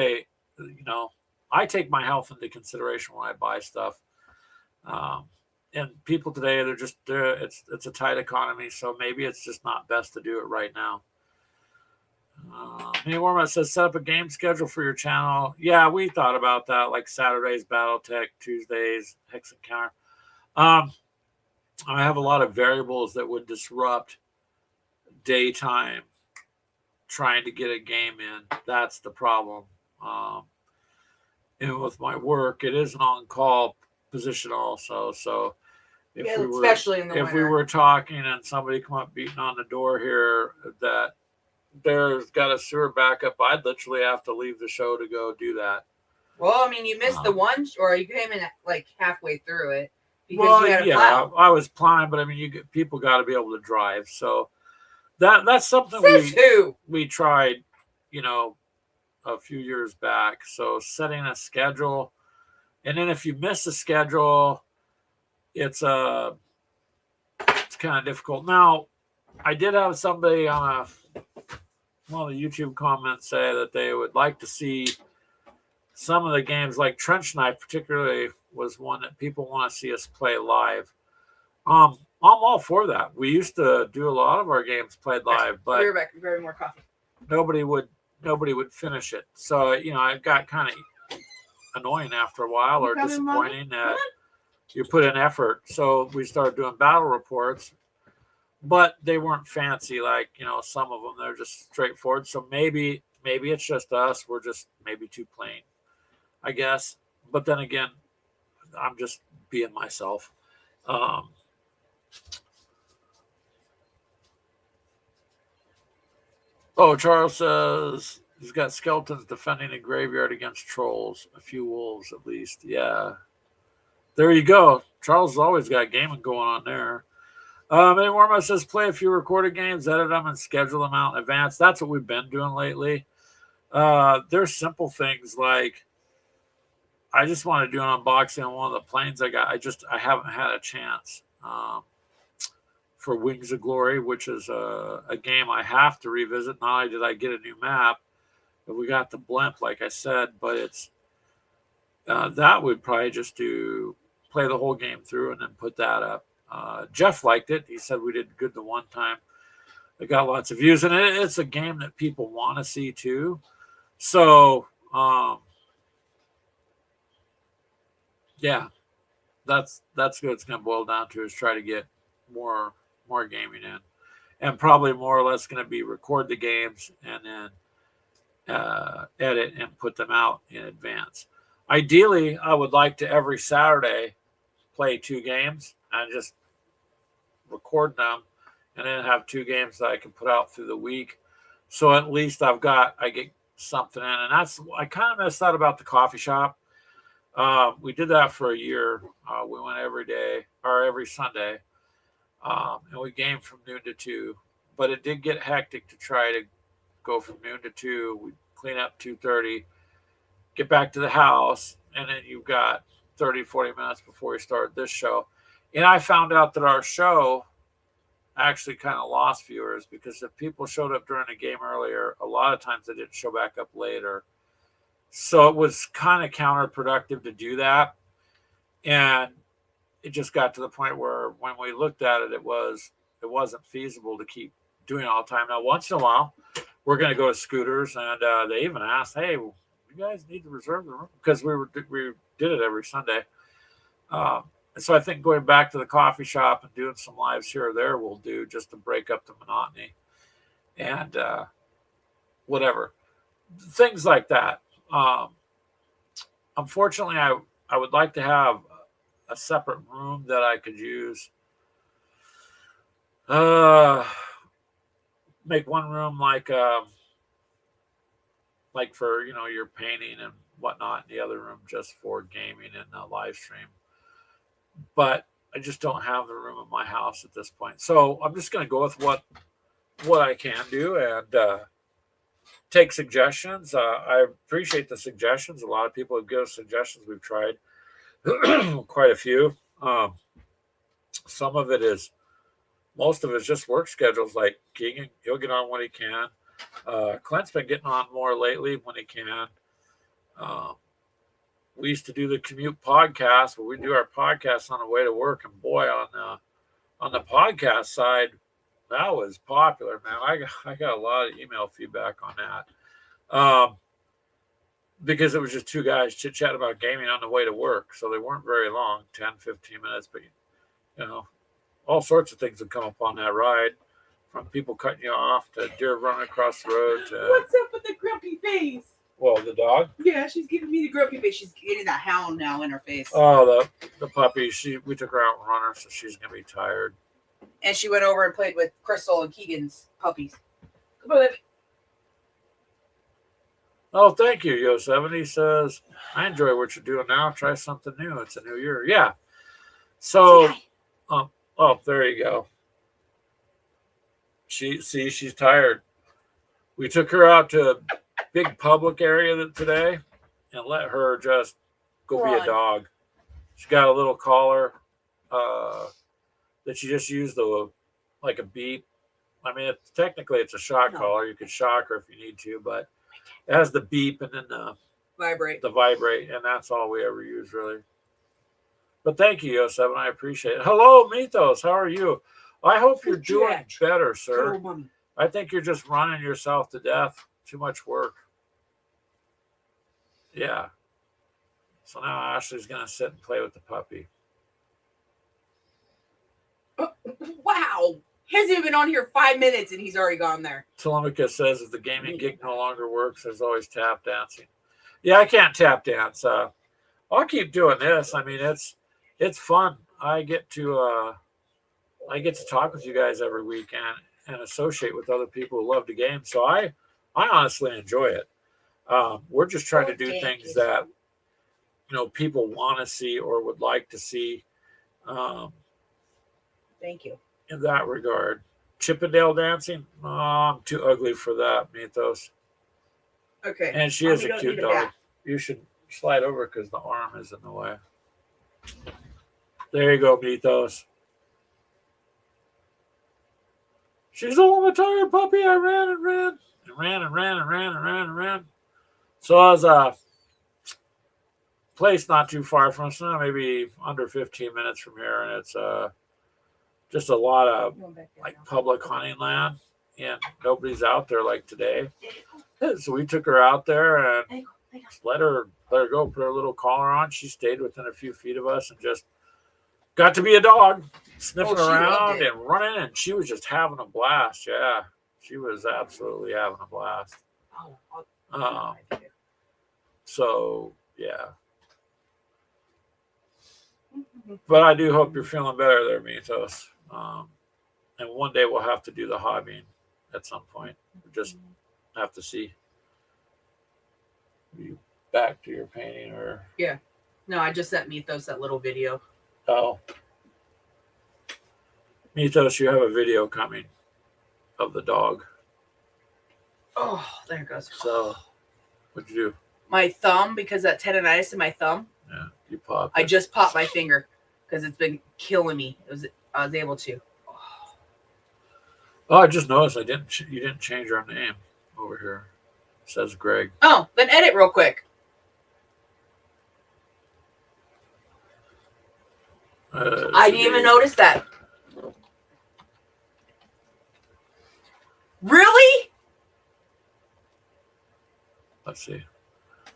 I take my health into consideration when I buy stuff. And people today, it's a tight economy, so maybe it's just not best to do it right now. Mini Warm says, set up a game schedule for your channel. Yeah, we thought about that, like Saturdays, Battletech, Tuesdays, Hex Encounter. I have a lot of variables that would disrupt daytime trying to get a game in. That's the problem. And with my work, it is an on-call position also. So if we were talking and somebody come up beating on the door here that there's got a sewer backup, I'd literally have to leave the show to go do that. Well, I mean, you missed the one, or you came in like halfway through it because you had to plow. I was plowing, but I mean, people got to be able to drive. So that's something we tried, a few years back. So setting a schedule, and then if you miss a schedule, it's kind of difficult. Now, I did have somebody on one of the YouTube comments say that they would like to see some of the games like Trench Knife, particularly, was one that people want to see us play live. I'm all for that. We used to do a lot of our games played live, but we're back grabbing more coffee. Nobody would finish it. So it got kind of annoying after a while, or disappointing that you put in effort. So we started doing battle reports, but they weren't fancy like some of them. They're just straightforward. So maybe it's just us. We're just maybe too plain, I guess. But then again, I'm just being myself. Charles says he's got skeletons defending a graveyard against trolls. A few wolves, at least. Yeah. There you go. Charles has always got gaming going on there. Eddie Warma says play a few recorded games, edit them, and schedule them out in advance. That's what we've been doing lately. There's simple things like I just want to do an unboxing on one of the planes I got. I haven't had a chance. For Wings of Glory, which is a game I have to revisit. Not only did I get a new map, but we got the blimp, like I said, but it's that would probably just play the whole game through and then put that up. Jeff liked it. He said we did good the one time. It got lots of views, and it's a game that people want to see too. So, yeah, that's what it's going to boil down to, is try to get more gaming in, and probably more or less going to be record the games and then edit and put them out in advance. Ideally, I would like to every Saturday play 2 games and just record them, and then have 2 games that I can put out through the week. So at least I get something in, and I kind of missed out about the coffee shop. We did that for a year. We went every day or every Sunday. And we gamed from noon to 2, but it did get hectic to try to go from noon to 2. We clean up 2:30, get back to the house, and then you've got 30, 40 minutes before we start this show. And I found out that our show actually kind of lost viewers, because if people showed up during the game earlier, a lot of times they didn't show back up later. So it was kind of counterproductive to do that. And it just got to the point where when we looked at it, it wasn't feasible to keep doing all the time. Now, once in a while, we're going to go to Scooters, and they even asked, "Hey, you guys need to reserve the room," because we did it every Sunday. And so I think going back to the coffee shop and doing some lives here or there will do, just to break up the monotony and whatever things like that. Unfortunately, I would like to have a separate room that I could use. Make one room like for your painting and whatnot, and the other room just for gaming and live stream. But I just don't have the room in my house at this point, so I'm just going to go with what I can do and take suggestions. I appreciate the suggestions. A lot of people have given us suggestions. We've tried quite a few. Most of it is just work schedules. Like Keegan, he'll get on when he can. Clint's been getting on more lately when he can. We used to do the commute podcast, where we do our podcast on the way to work, and boy, on the podcast side, that was popular, man. I got a lot of email feedback on that. Because it was just 2 guys chit-chat about gaming on the way to work. So they weren't very long, 10, 15 minutes. But, all sorts of things would come up on that ride, from people cutting you off to deer running across the road to... What's up with the grumpy face? Well, the dog? Yeah, she's giving me the grumpy face. She's getting that hound now in her face. Oh, the puppy. We took her out and run her, so she's going to be tired. And she went over and played with Crystal and Keegan's puppies. Come on, baby. Oh, thank you, Yo7. He says, I enjoy what you're doing now. Try something new. It's a new year. Yeah. So, there you go. She's tired. We took her out to a big public area today and let her just go be a dog. She got a little collar that she just used like a beep. I mean, technically it's a shock collar. You could shock her if you need to, but it has the beep and then Vibrate. The Vibrate, and that's all we ever use, really. But thank you, Yo7. I appreciate it. Hello, Mythos. How are you? I hope you're doing better, sir. I think you're just running yourself to death. Too much work. Yeah. So now Ashley's going to sit and play with the puppy. Wow. He hasn't even been on here 5 minutes and he's already gone there. Telemachus says if the gaming gig no longer works, there's always tap dancing. Yeah, I can't tap dance. I'll keep doing this. I mean, it's fun. I get to talk with you guys every week and associate with other people who love the game. So I honestly enjoy it. We're just trying to do things that people want to see or would like to see. Thank you. In that regard, Chippendale dancing. Oh, I'm too ugly for that, Mythos. Okay. And she is a cute dog. You should slide over because the arm is in the way. There you go, Mythos. She's all I'm a tired puppy. I ran and ran and ran and ran and ran and ran and ran. So I was a place not too far from us, maybe under 15 minutes from here, and it's just a lot of like public hunting land, and nobody's out there like today. So we took her out there and let her go, put her little collar on. She stayed within a few feet of us and just got to be a dog, sniffing around and running, and she was just having a blast. Yeah, she was absolutely having a blast. So yeah. But I do hope you're feeling better there, Mythos. And one day we'll have to do the hobbying at some point. We just have to see. Are you back to your painting or? Yeah. No, I just sent Mythos that little video. Oh. Mythos, you have a video coming of the dog. Oh, there it goes. So, what'd you do? My thumb, because that tendonitis in my thumb. Yeah, you popped. I just popped my finger because it's been killing me. I was able to. Oh, I just noticed you didn't change our name over here. It says Greg. Oh, then edit real quick. I didn't even notice that. Really? Let's see.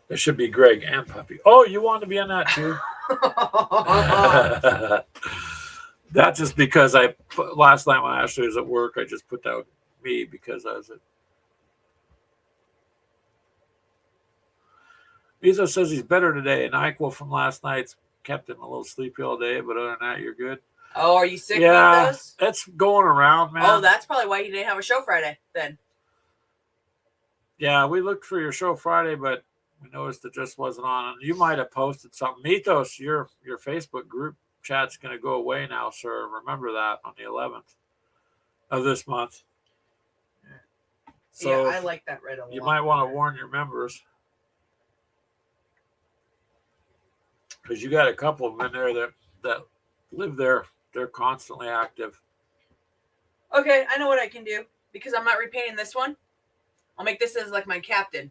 There should be Greg and Puppy. Oh, you want to be on that too? That's just because last night when Ashley was at work, I just put down me because I was at. Bezos says he's better today. And NyQuil from last night's kept him a little sleepy all day, but other than that, you're good. Oh, are you sick with this? It's going around, man. Oh, that's probably why you didn't have a show Friday then. Yeah, we looked for your show Friday, but we noticed it just wasn't on. You might have posted something. Mythos, your Facebook group chat's going to go away now, sir. Remember that on the 11th of this month. So yeah, I like that red a lot. You might want to warn your members. Because you got a couple of them in there that live there. They're constantly active. Okay, I know what I can do. Because I'm not repainting this one. I'll make this as like my captain.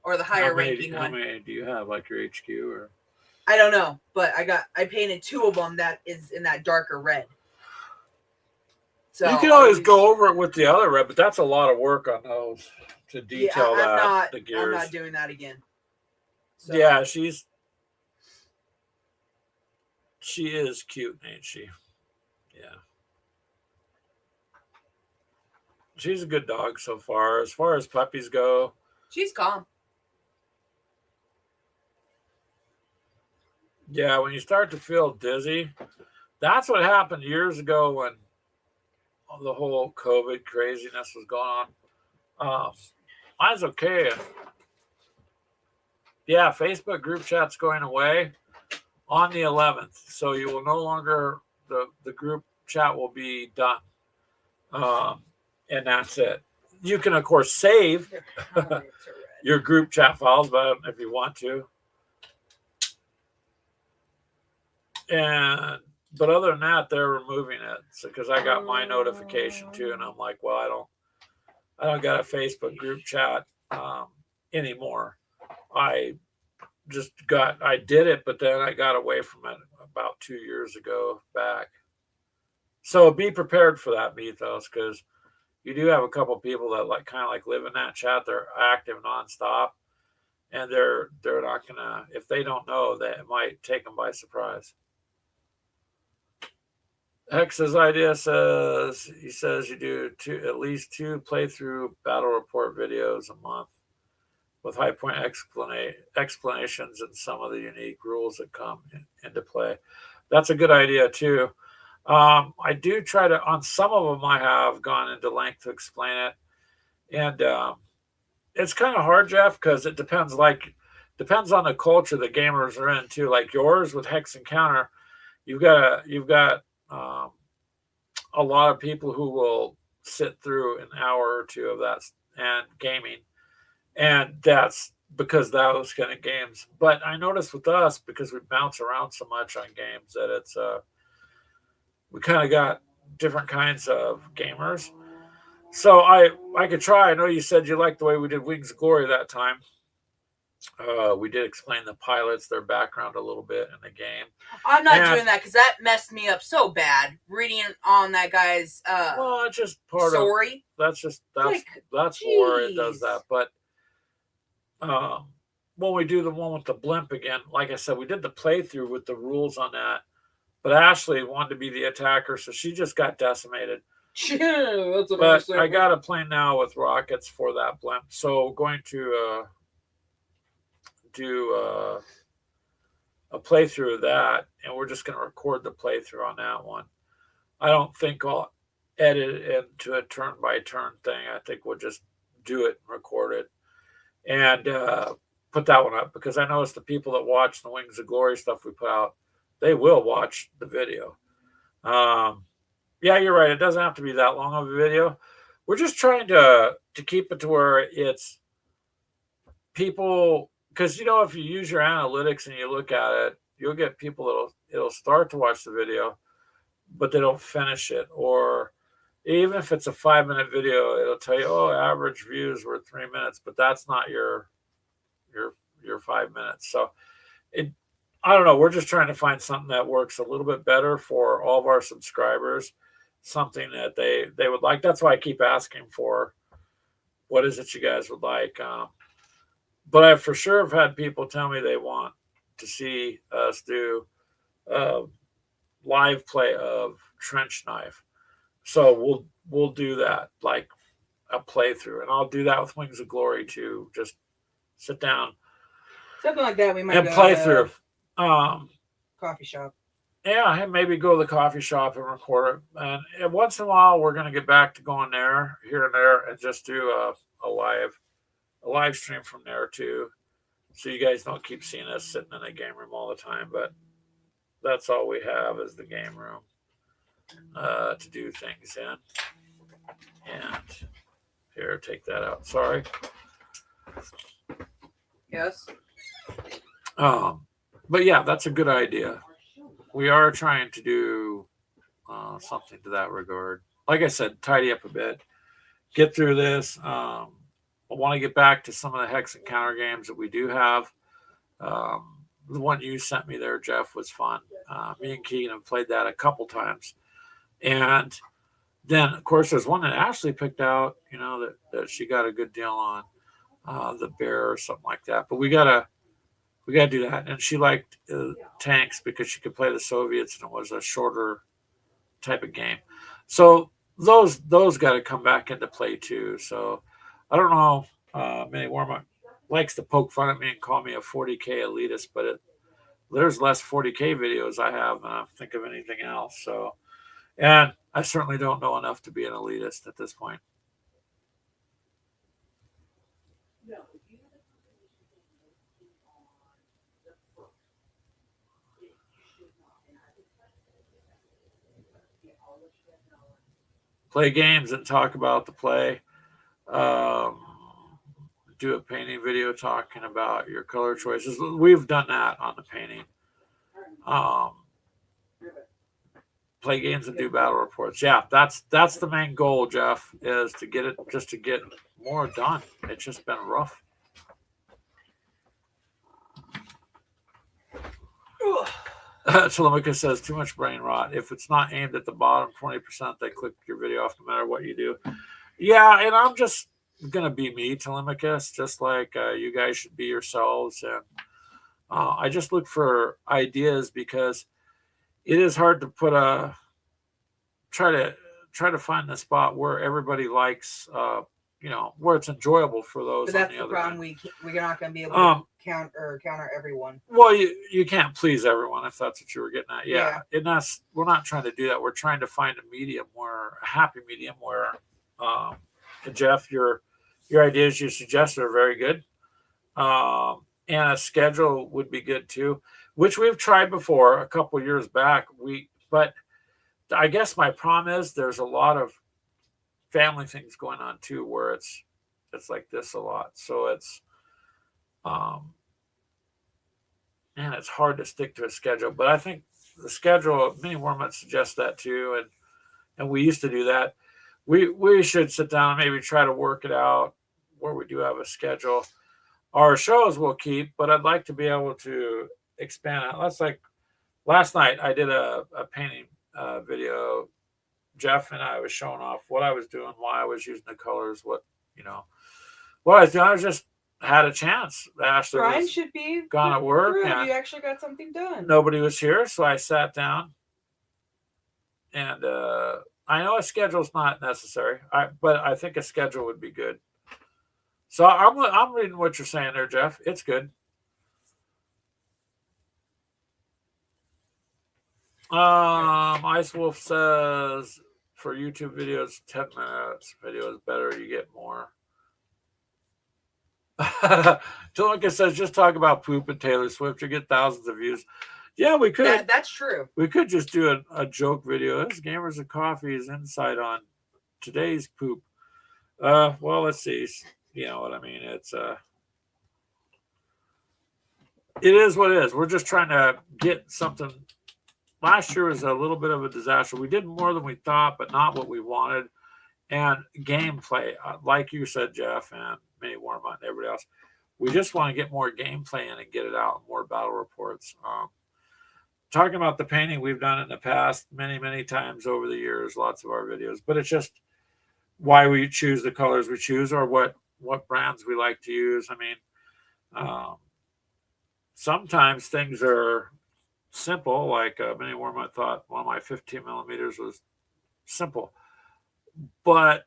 Or the higher ranking one. How many do you have? Like your HQ or? I don't know. But I painted 2 of them that is in that darker red. So you can always go over it with the other red, but that's a lot of work on those to detail the gears. I'm not doing that again. So. Yeah, she is cute, ain't she? Yeah. She's a good dog so far. As far as puppies go, she's calm. Yeah, when you start to feel dizzy, that's what happened years ago when the whole COVID craziness was going on. I was okay. Yeah, Facebook group chat's going away on the 11th. So you will no longer, the group chat will be done. And that's it. You can, of course, save your group chat files, but if you want to. But other than that, they're removing it. So because I got my notification too, and I'm like, well, I don't got a Facebook group chat anymore. I did it, but then I got away from it about 2 years ago back. So be prepared for that, Mythos, because you do have a couple people that kind of live in that chat. They're active nonstop, and they're not gonna, if they don't know, that it might take them by surprise. Hex's idea says you do at least 2 playthrough battle report videos a month with high point explanations and some of the unique rules that come into play. That's a good idea too. I do try to, on some of them, I have gone into length to explain it, and it's kind of hard, Jeff, because it depends. Depends on the culture the gamers are in too. Like yours with Hex Encounter, you've got a lot of people who will sit through an hour or two of that and gaming, and that's because those kind of games. But I noticed with us, because we bounce around so much on games, that it's we kind of got different kinds of gamers. So I could try. I know you said you liked the way we did Wings of Glory that time. We did explain the pilots, their background a little bit in the game. I'm not doing that because that messed me up so bad. Reading on that guy's well, it's just part story. That's where it does that. But when we do the one with the blimp again, like I said, we did the playthrough with the rules on that. But Ashley wanted to be the attacker, so she just got decimated. That's what but I got a plan now with rockets for that blimp. So going to do a playthrough of that, and we're just going to record the playthrough on that one. I don't think I'll edit it into a turn-by-turn thing. I think we'll just do it and record it and put that one up, because I noticed the people that watch the Wings of Glory stuff we put out, they will watch the video. Yeah, you're right. It doesn't have to be that long of a video. We're just trying to keep it to where it's people, because if you use your analytics and you look at it, you'll get people it'll start to watch the video, but they don't finish it. Or even if it's a 5-minute video, it'll tell you, oh, average views were 3 minutes, but that's not your 5 minutes. So I don't know. We're just trying to find something that works a little bit better for all of our subscribers, something that they would like. That's why I keep asking for what is it you guys would like. But I for sure have had people tell me they want to see us do live play of Trench Knife. So we'll do that, like a playthrough, and I'll do that with Wings of Glory too. Just sit down, something like that. We might and play through. Coffee shop. Yeah, maybe go to the coffee shop and record it. And once in a while, we're going to get back to going there, here and there, and just do a live stream from there too. So you guys don't keep seeing us sitting in a game room all the time. But that's all we have is the game room to do things in. And here, take that out. Sorry. Yes. But yeah, that's a good idea. We are trying to do something to that regard. Like I said, tidy up a bit, get through this. I want to get back to some of the Hex Encounter games that we do have. The one you sent me there, Jeff, was fun. Me and Keegan have played that a couple times. And then, of course, there's one that Ashley picked out, that she got a good deal on, the bear or something like that. But we got to do that. And she liked tanks because she could play the Soviets, and it was a shorter type of game. So those got to come back into play too. So I don't know. Manny Warma likes to poke fun at me and call me a 40K elitist, but there's less 40K videos I have than I think of anything else. So, and I certainly don't know enough to be an elitist at this point. Play games and talk about the play. Do a painting video talking about your color choices. We've done that on the painting. Play games and do battle reports. Yeah, that's the main goal, Jeff, is to get more done. It's just been rough. Telemachus says too much brain rot. If it's not aimed at the bottom 20%, they click your video off no matter what you do. Yeah, and I'm just gonna be me, Telemachus, just like you guys should be yourselves. And I just look for ideas because it is hard to put a try to try to find the spot where everybody likes, where it's enjoyable for those. But that's on the other problem. end. We're not going to be able to counter everyone. Well, you can't please everyone if that's what you were getting at. Yeah. And we're not trying to do that. We're trying to find a happy medium where, Jeff, your ideas you suggested are very good. And a schedule would be good too, which we've tried before a couple years back. But I guess my problem is there's a lot of family things going on too, where it's like this a lot. So it's, and it's hard to stick to a schedule. But I think the schedule, many more might suggest that too, and we used to do that. We should sit down and maybe try to work it out where we do have a schedule. Our shows will keep, but I'd like to be able to expand it. That's like last night I did a painting video. Jeff and I was showing off what I was doing, why I was using the colors, what I was doing. I was just had a chance. Ashley Brian should be gone at work. And you actually got something done. Nobody was here, so I sat down. And I know a schedule's not necessary, but I think a schedule would be good. So I'm reading what you're saying there, Jeff. It's good. Ice Wolf says for YouTube videos, 10 minutes video is better. You get more. Tilika says just talk about poop and Taylor Swift. You get thousands of views. Yeah, we could. That's true. We could just do a joke video. This Gamers and Coffee's insight on today's poop. Well, let's see. You know what I mean? It is what it is. We're just trying to get something. Last year was a little bit of a disaster. We did more than we thought, but not what we wanted. And gameplay, like you said, Jeff, and May Warmont and everybody else, we just want to get more gameplay in and get it out, more battle reports. Talking about the painting, we've done it in the past many, many times over the years, lots of our videos, but it's just why we choose the colors we choose or what brands we like to use. I mean, sometimes things are simple, like Mini Warmont thought one of my 15 millimeters was simple, but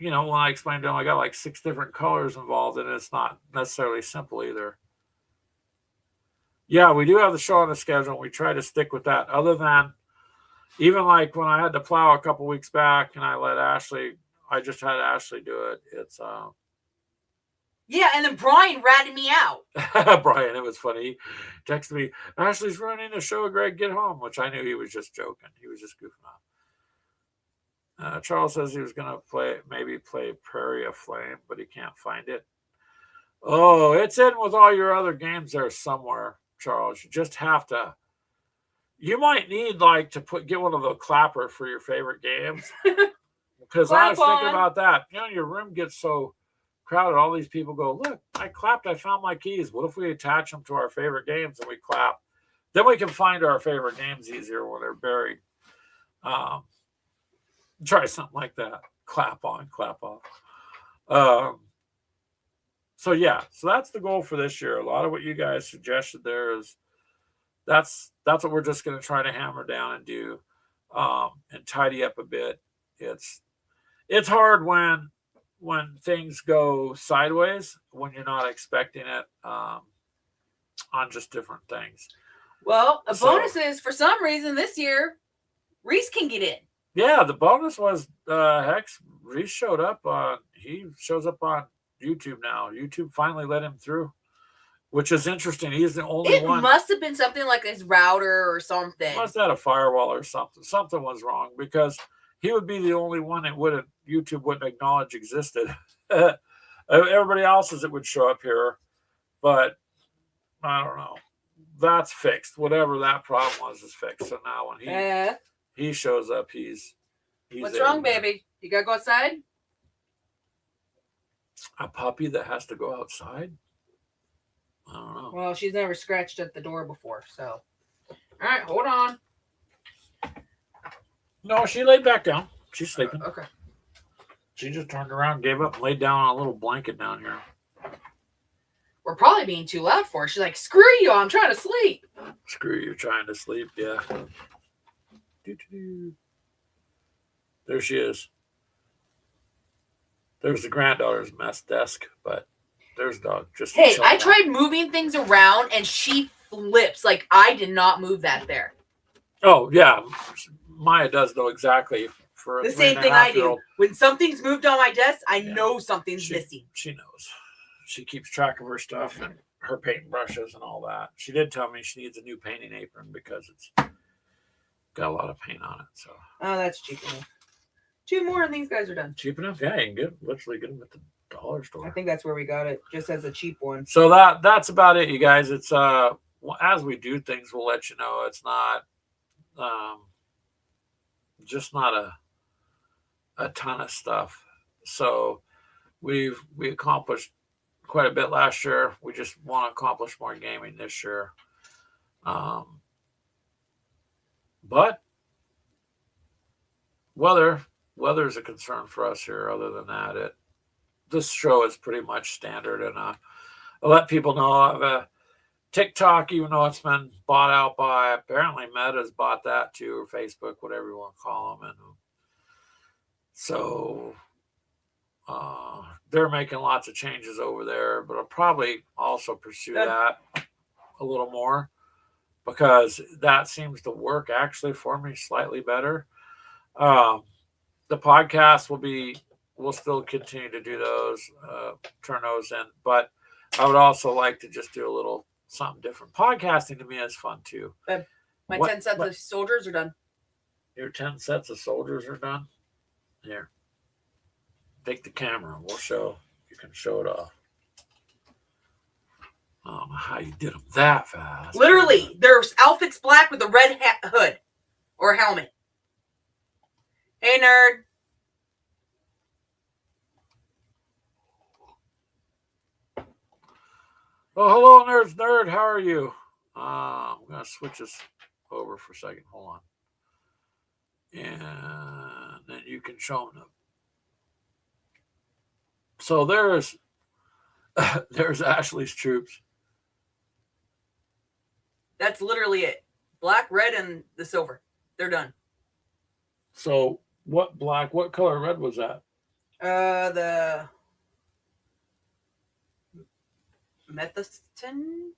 when I explained to him, I got like 6 different colors involved, and it's not necessarily simple either. Yeah, we do have the show on the schedule, and we try to stick with that. Other than even like when I had to plow a couple weeks back, and I just had Ashley do it. It's yeah, and then Brian ratted me out. Brian, it was funny. He texted me, Ashley's running the show, Greg, get home, which I knew he was just joking. He was just goofing off. Charles says he was going to play Prairie of Flame, but he can't find it. Oh, it's in with all your other games there somewhere, Charles. You just have to. You might need to get one of the clapper for your favorite games. Because I was thinking about that. Your room gets so crowded. All these people go, look, I clapped. I found my keys. What if we attach them to our favorite games and we clap? Then we can find our favorite games easier when they're buried. Try something like that. Clap on, clap off. So that's the goal for this year. A lot of what you guys suggested there is that's what we're just going to try to hammer down and do, and tidy up a bit. It's hard when things go sideways when you're not expecting it, on just different things. Well, bonus is for some reason this year, Reese can get in. Yeah, the bonus was Hex. Reese showed up he shows up on YouTube now. YouTube finally let him through, which is interesting. He's the only one. It must have been something like his router or something. Must have had a firewall or something. Something was wrong because he would be the only one that YouTube wouldn't acknowledge existed. Everybody else's it would show up here, but I don't know. That's fixed. Whatever that problem was is fixed. So now when he shows up, he's what's wrong, baby? You gotta go outside? A puppy that has to go outside? I don't know. Well, she's never scratched at the door before, so. All right, hold on. No, she laid back down. She's sleeping. Okay. She just turned around, gave up, and laid down on a little blanket down here. We're probably being too loud for her. She's like, screw you, I'm trying to sleep. Screw you trying to sleep, yeah. There she is. There's the granddaughter's mess desk, but there's dog. Just hey, I tried moving things around, and she flips. Like, I did not move that there. Oh, yeah. Maya does know exactly. For the same thing I do. When something's moved on my desk, I know something's missing. She knows. She keeps track of her stuff and her paint brushes and all that. She did tell me she needs a new painting apron because it's got a lot of paint on it. So. Oh, that's cheap enough. 2 more and these guys are done. Cheap enough? Yeah, you can literally get them at the dollar store. I think that's where we got it, just as a cheap one. So that's about it, you guys. It's as we do things, we'll let you know. It's not just not a ton of stuff. So we accomplished quite a bit last year. We just want to accomplish more gaming this year. But weather is a concern for us here. Other than that, this show is pretty much standard. And I'll let people know I have a TikTok, even though it's been bought out by, apparently Meta's bought that too, or Facebook, whatever you want to call them. And so they're making lots of changes over there, but I'll probably also pursue that a little more because that seems to work actually for me slightly better. The podcast we'll still continue to do those, turn those in, but I would also like to just do a little something different. Podcasting to me is fun too. My 10 sets of soldiers are done. Your 10 sets of soldiers are done? Here. Take the camera. You can show it off. I don't know how you did them that fast. Literally, their outfit's black with a red hood or helmet. Hey, nerd. Oh, hello, nerds. Nerd, how are you? I'm going to switch this over for a second. Hold on. And then you can show them. So there's Ashley's troops. That's literally it. Black, red, and the silver. They're done. So what color red was that? The Mephiston?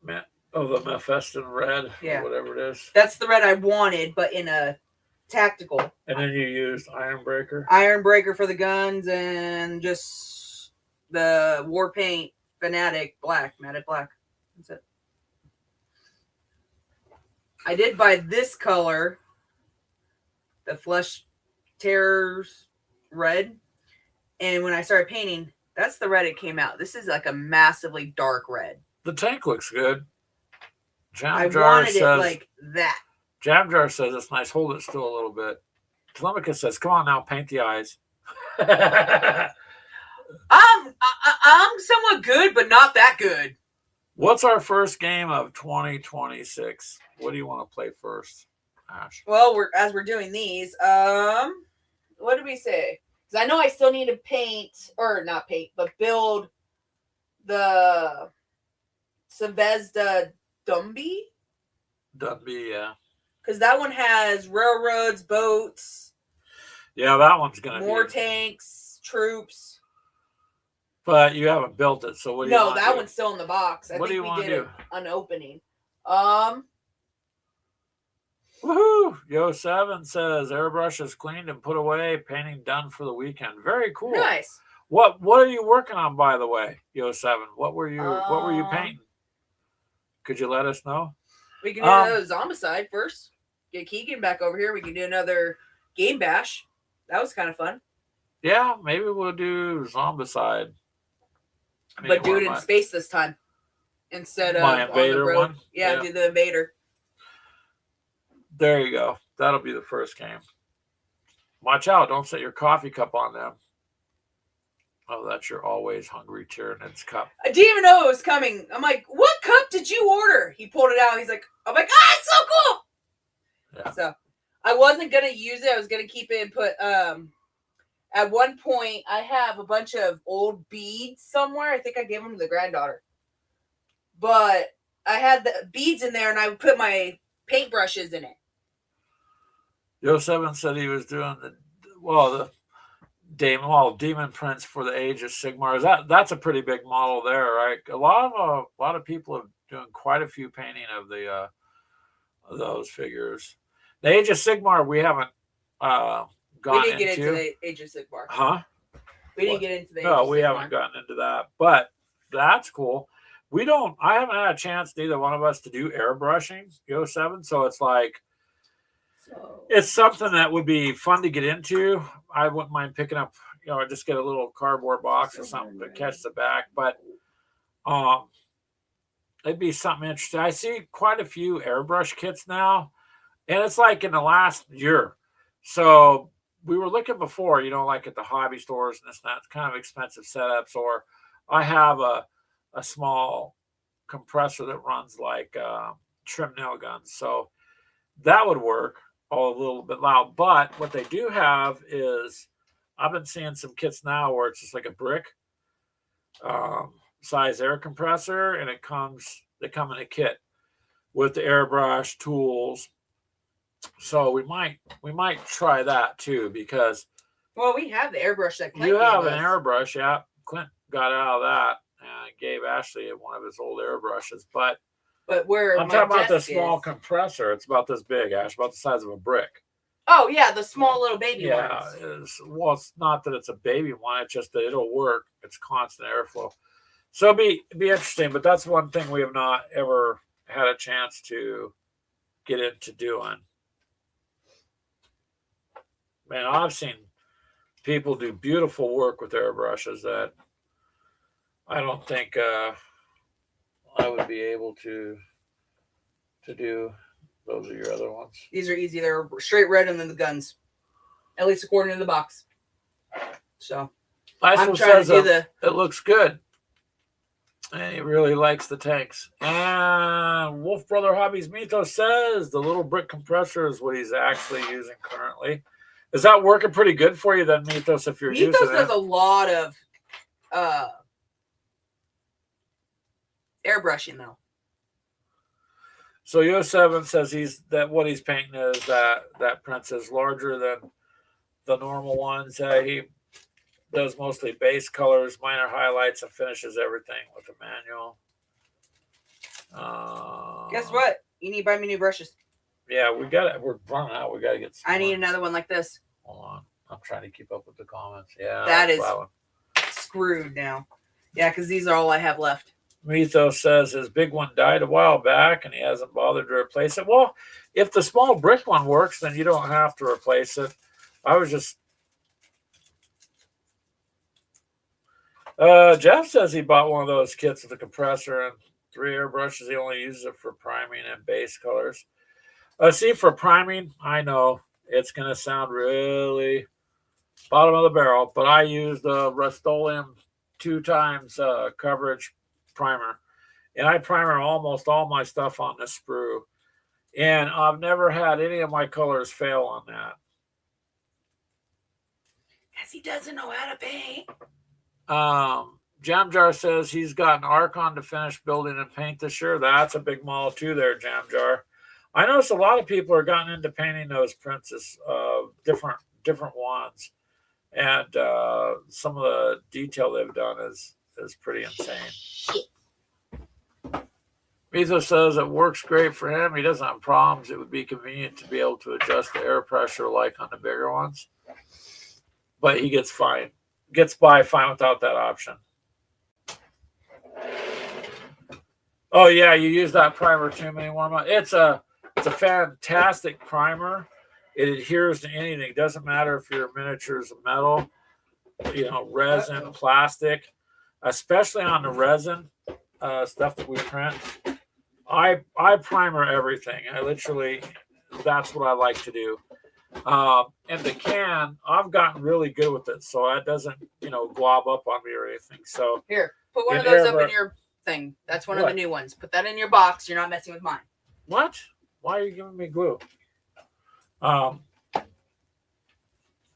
The Mephiston red, yeah, or whatever it is. That's the red I wanted, but in a tactical. And then you used Ironbreaker? Ironbreaker for the guns and just the war paint Fanatic black, matted black. That's it. I did buy this color, the Flesh Terrors red, and when I started painting, that's the red it came out. This is like a massively dark red. The tank looks good. I wanted it like that. Jamjar says it's nice. Hold it still a little bit. Telemachus says, "Come on now, paint the eyes." I'm somewhat good, but not that good. What's our first game of 2026? What do you want to play first, Ash? Well, as we're doing these, what did we say? Because I know I still need to build the Svezda Dumby. Dumby, yeah. Because that one has railroads, boats. Yeah, that one's gonna be more tanks, troops. But you haven't built it, so what do you want to do? No, that one's still in the box. What do you want to do? An opening. Woohoo! Yo7 says airbrush is cleaned and put away, painting done for the weekend. Very cool. Nice. What are you working on, by the way, Yo7? What were you painting? Could you let us know? We can do another Zombicide first. Get Keegan back over here. We can do another Game Bash. That was kind of fun. Yeah, maybe we'll do Zombicide. But do it in space this time. Instead of my Invader on the road. one? Yeah, do the Invader. There you go. That'll be the first game. Watch out. Don't set your coffee cup on them. Oh, that's your always hungry Tyranids cup. I didn't even know it was coming. I'm like, what cup did you order? He pulled it out. He's like, I'm like, it's so cool. Yeah. So I wasn't gonna use it. I was gonna keep it and put at one point I have a bunch of old beads somewhere. I think I gave them to the granddaughter. But I had the beads in there and I would put my paintbrushes in it. Yo7 said he was doing the demon prints for the Age of Sigmar. That's a pretty big model there, right? A lot of people are doing quite a few painting of the of those figures. The Age of Sigmar we haven't gone into. We didn't get into the Age of Sigmar. Huh? We didn't get into the Age of Sigmar. No, we haven't gotten into that, but that's cool. I haven't had a chance, neither one of us, to do airbrushing, Yo7, so it's like, it's something that would be fun to get into. I wouldn't mind picking up, just get a little cardboard box or something to catch the back. But it'd be something interesting. I see quite a few airbrush kits now, and it's like in the last year. So we were looking before, like at the hobby stores and this and that, kind of expensive setups. Or I have a small compressor that runs like trim nail guns. So that would work. A little bit loud, but what they do have is I've been seeing some kits now where it's just like a brick size air compressor, and they come in a kit with the airbrush tools. So we might try that too, because we have the airbrush that Clint you have an airbrush. Yeah, Clint got out of that and gave Ashley one of his old airbrushes, but where I'm talking about the small compressor. It's about this big, Ash, about the size of a brick. Oh yeah, the small little baby ones. Yeah, it's not that it's a baby one. It's just that it'll work. It's constant airflow. So it'll be interesting. But that's one thing we have not ever had a chance to get into doing. Man, I've seen people do beautiful work with airbrushes that I don't think I would be able to do. Those are your other ones. These are easy. They're straight red and then the guns, at least according to the box. So I'm trying to do it looks good, and he really likes the tanks. And Wolf Brother Hobbies Mythos says the little brick compressor is what he's actually using currently. Is that working pretty good for you then, Mythos? If you're using it, Mythos does a lot of airbrushing though. So Yo7 says what he's painting is that prints is larger than the normal ones. He does mostly base colors, minor highlights, and finishes everything with a manual. Guess what? You need to buy me new brushes. Yeah, we're running out. We got to get some. I need another one like this. Hold on. I'm trying to keep up with the comments. Yeah. That is screwed now. Yeah, because these are all I have left. Mythos says his big one died a while back and he hasn't bothered to replace it. Well, if the small brick one works, then you don't have to replace it. I was just... Jeff says he bought one of those kits with a compressor and 3 airbrushes. He only uses it for priming and base colors. See, for priming, I know it's going to sound really bottom of the barrel, but I use the Rust-Oleum 2 times coverage primer, and I primer almost all my stuff on this sprue, and I've never had any of my colors fail on that. Because he doesn't know how to paint. Jam Jar says he's got an Archon to finish building and paint this year. That's a big model too there, Jam Jar. I notice a lot of people are gotten into painting those princess different ones, and some of the detail they've done is pretty insane. Mythos says it works great for him. He doesn't have problems. It would be convenient to be able to adjust the air pressure like on the bigger ones, but he gets by fine without that option. Oh yeah, you use that primer too many more months. It's a fantastic primer. It adheres to anything. It doesn't matter if your miniatures of metal, resin, plastic, especially on the resin stuff that we print. I primer everything. That's what I like to do. And the can, I've gotten really good with it, so it doesn't, glob up on me or anything. So here, put one of those up in your thing. That's one of the new ones. Put that in your box. You're not messing with mine. What? Why are you giving me glue? But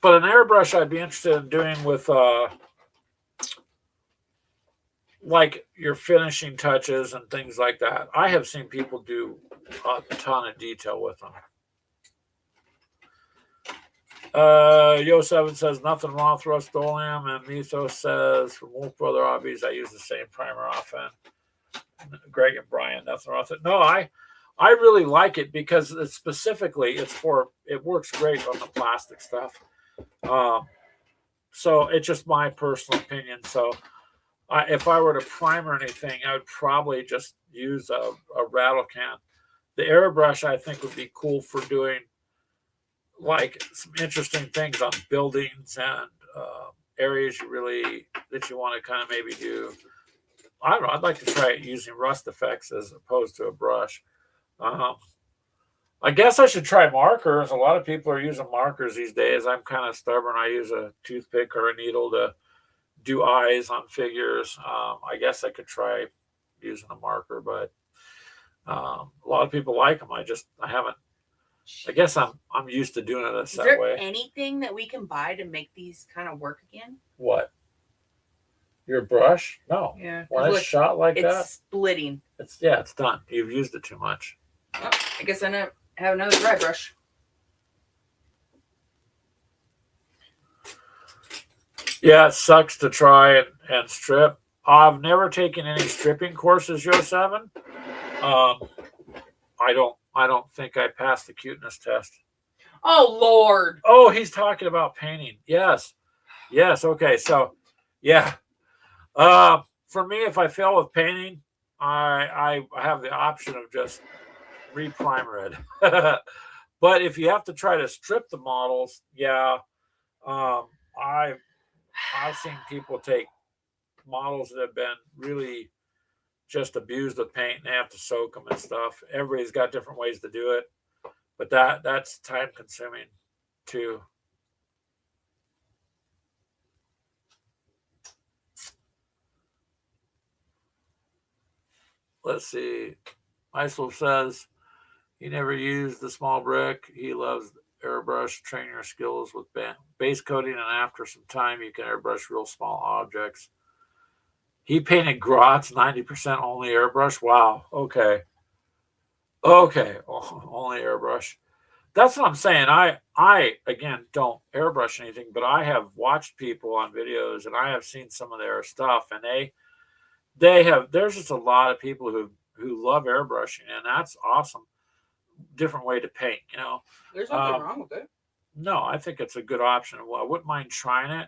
an airbrush I'd be interested in doing with like your finishing touches and things like that. I have seen people do a ton of detail with them. Yo7 says nothing wrong with Rust-Oleum, and Mythos says from Wolf Brother Hobbies I use the same primer often. Greg and Brian, nothing wrong with it. No, I really like it because it works great on the plastic stuff. So it's just my personal opinion. So if I were to primer anything, I would probably just use a rattle can. The airbrush I think would be cool for doing like some interesting things on buildings and areas that you want to kind of maybe do. I don't know. I'd like to try it using rust effects as opposed to a brush. I guess I should try markers. A lot of people are using markers these days. I'm kind of stubborn. I use a toothpick or a needle to do eyes on figures. I guess I could try using a marker, but a lot of people like them. I haven't. I guess I'm used to doing it that way. Is there anything that we can buy to make these kind of work again? What? Your brush? No. Yeah. When it's shot like that, it's splitting. It's done. You've used it too much. Oh, I guess I have another dry brush. Yeah, it sucks to try and strip. I've never taken any stripping courses, Yo7. I don't think I passed the cuteness test. Oh, Lord. Oh, he's talking about painting. Yes. Okay. So, yeah. For me, if I fail with painting, I have the option of just reprimer it. But if you have to try to strip the models, I've seen people take models that have been really just abused with paint and they have to soak them and stuff. Everybody's got different ways to do it, but that's time consuming too. Let's see. Islip says he never used the small brick. He loves airbrush. Train your skills with base coating, and after some time, you can airbrush real small objects. He painted grots, 90% only airbrush. Wow. Okay. Only airbrush. That's what I'm saying. I again don't airbrush anything, but I have watched people on videos and I have seen some of their stuff, and there's just a lot of people who love airbrushing, and that's awesome. Different way to paint, There's nothing wrong with it. No, I think it's a good option. Well, I wouldn't mind trying it.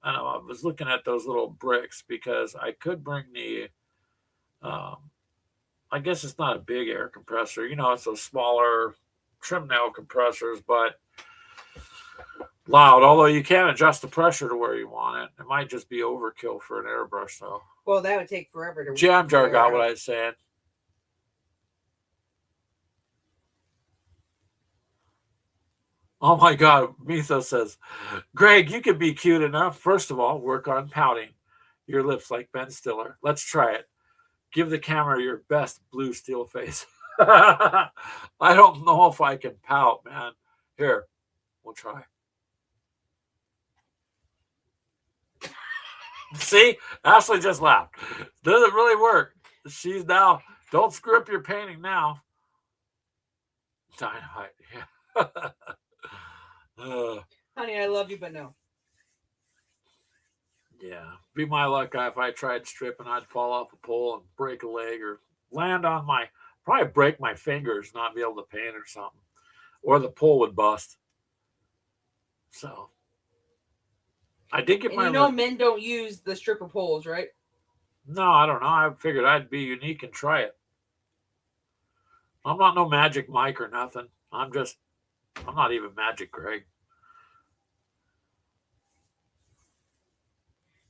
I was looking at those little bricks because I could bring the, I guess it's not a big air compressor. It's those smaller trim nail compressors, but loud. Although you can adjust the pressure to where you want it. It might just be overkill for an airbrush, though. Well, that would take forever to. Jam Jar got what I was saying. Oh my God, Mythos says, Greg, you could be cute enough. First of all, work on pouting your lips like Ben Stiller. Let's try it. Give the camera your best blue steel face. I don't know if I can pout, man. Here, we'll try. See, Ashley just laughed. Doesn't really work. She's now, don't screw up your painting now. Dynamite, yeah. Honey, I love you, but no. Yeah, be my luck if I tried stripping, I'd fall off a pole and break a leg or land on probably break my fingers, not be able to paint or something, or the pole would bust. So I did get men don't use the stripper poles, right? No, I don't know. I figured I'd be unique and try it. I'm not no Magic Mike or nothing. I'm not even Magic Greg.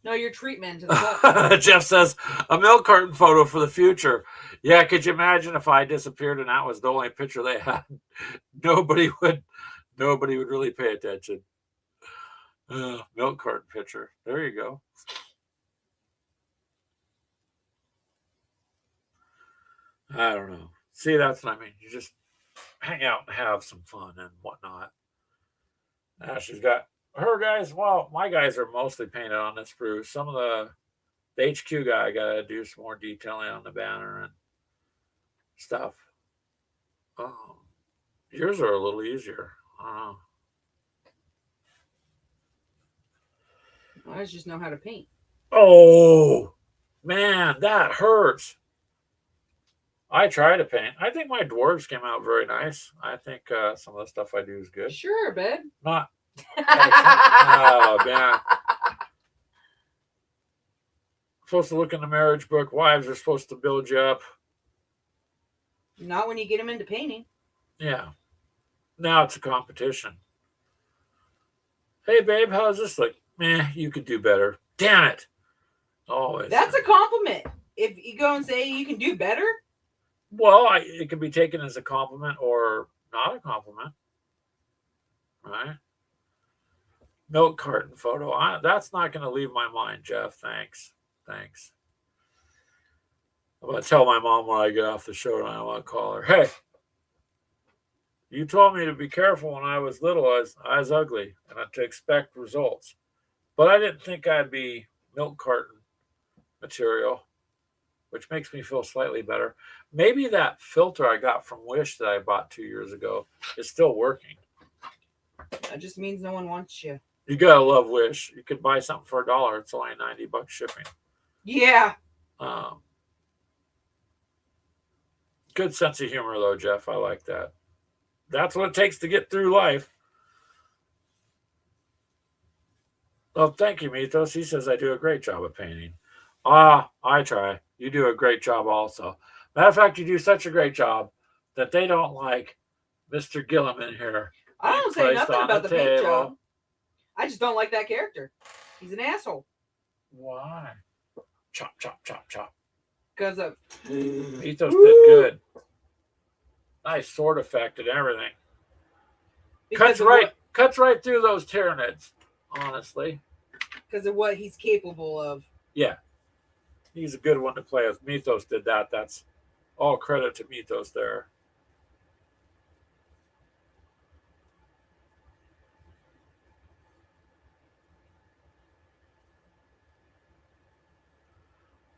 No, your treatment to the Jeff says, a milk carton photo for the future. Yeah, could you imagine if I disappeared and that was the only picture they had? Nobody would Nobody would really pay attention. Milk carton picture. There you go. I don't know. See, that's what I mean. You just hang out and have some fun and whatnot. Now she's got her guys. Well, my guys are mostly painted on this spruce. Some of the HQ guy got to do some more detailing on the banner and stuff. Yours are a little easier. I don't know. I just know how to paint. Oh, man, that hurts. I try to paint. I think my dwarves came out very nice. I think some of the stuff I do is good. Sure, babe. Not. Oh, man. Supposed to look in the marriage book. Wives are supposed to build you up. Not when you get them into painting. Yeah. Now it's a competition. Hey, babe, how does this look? Meh, you could do better. Damn it. Always. That's a compliment. If you go and say you can do better. Well, it can be taken as a compliment or not a compliment. Right? Milk carton photo. That's not going to leave my mind, Jeff. Thanks. I'm going to tell my mom when I get off the show and I want to call her. Hey, you told me to be careful when I was little. I was ugly and to expect results. But I didn't think I'd be milk carton material, which makes me feel slightly better. Maybe that filter I got from Wish that I bought 2 years ago is still working. That just means no one wants you. You gotta love Wish. You could buy something for $1. It's only $90 shipping. Yeah. Good sense of humor, though, Jeff. I like that. That's what it takes to get through life. Oh, thank you, Mythos. He says I do a great job of painting. I try. You do a great job also. Matter of fact, you do such a great job that they don't like Mr. Gillum in here. I don't say nothing about the paint job. I just don't like that character. He's an asshole. Why? Chop, chop, chop, chop. Because of... Mythos did good. Nice sword effect and everything. Cuts right through those Tyranids, honestly. Because of what he's capable of. Yeah. He's a good one to play with. Mythos did that. That's all credit to Mythos there.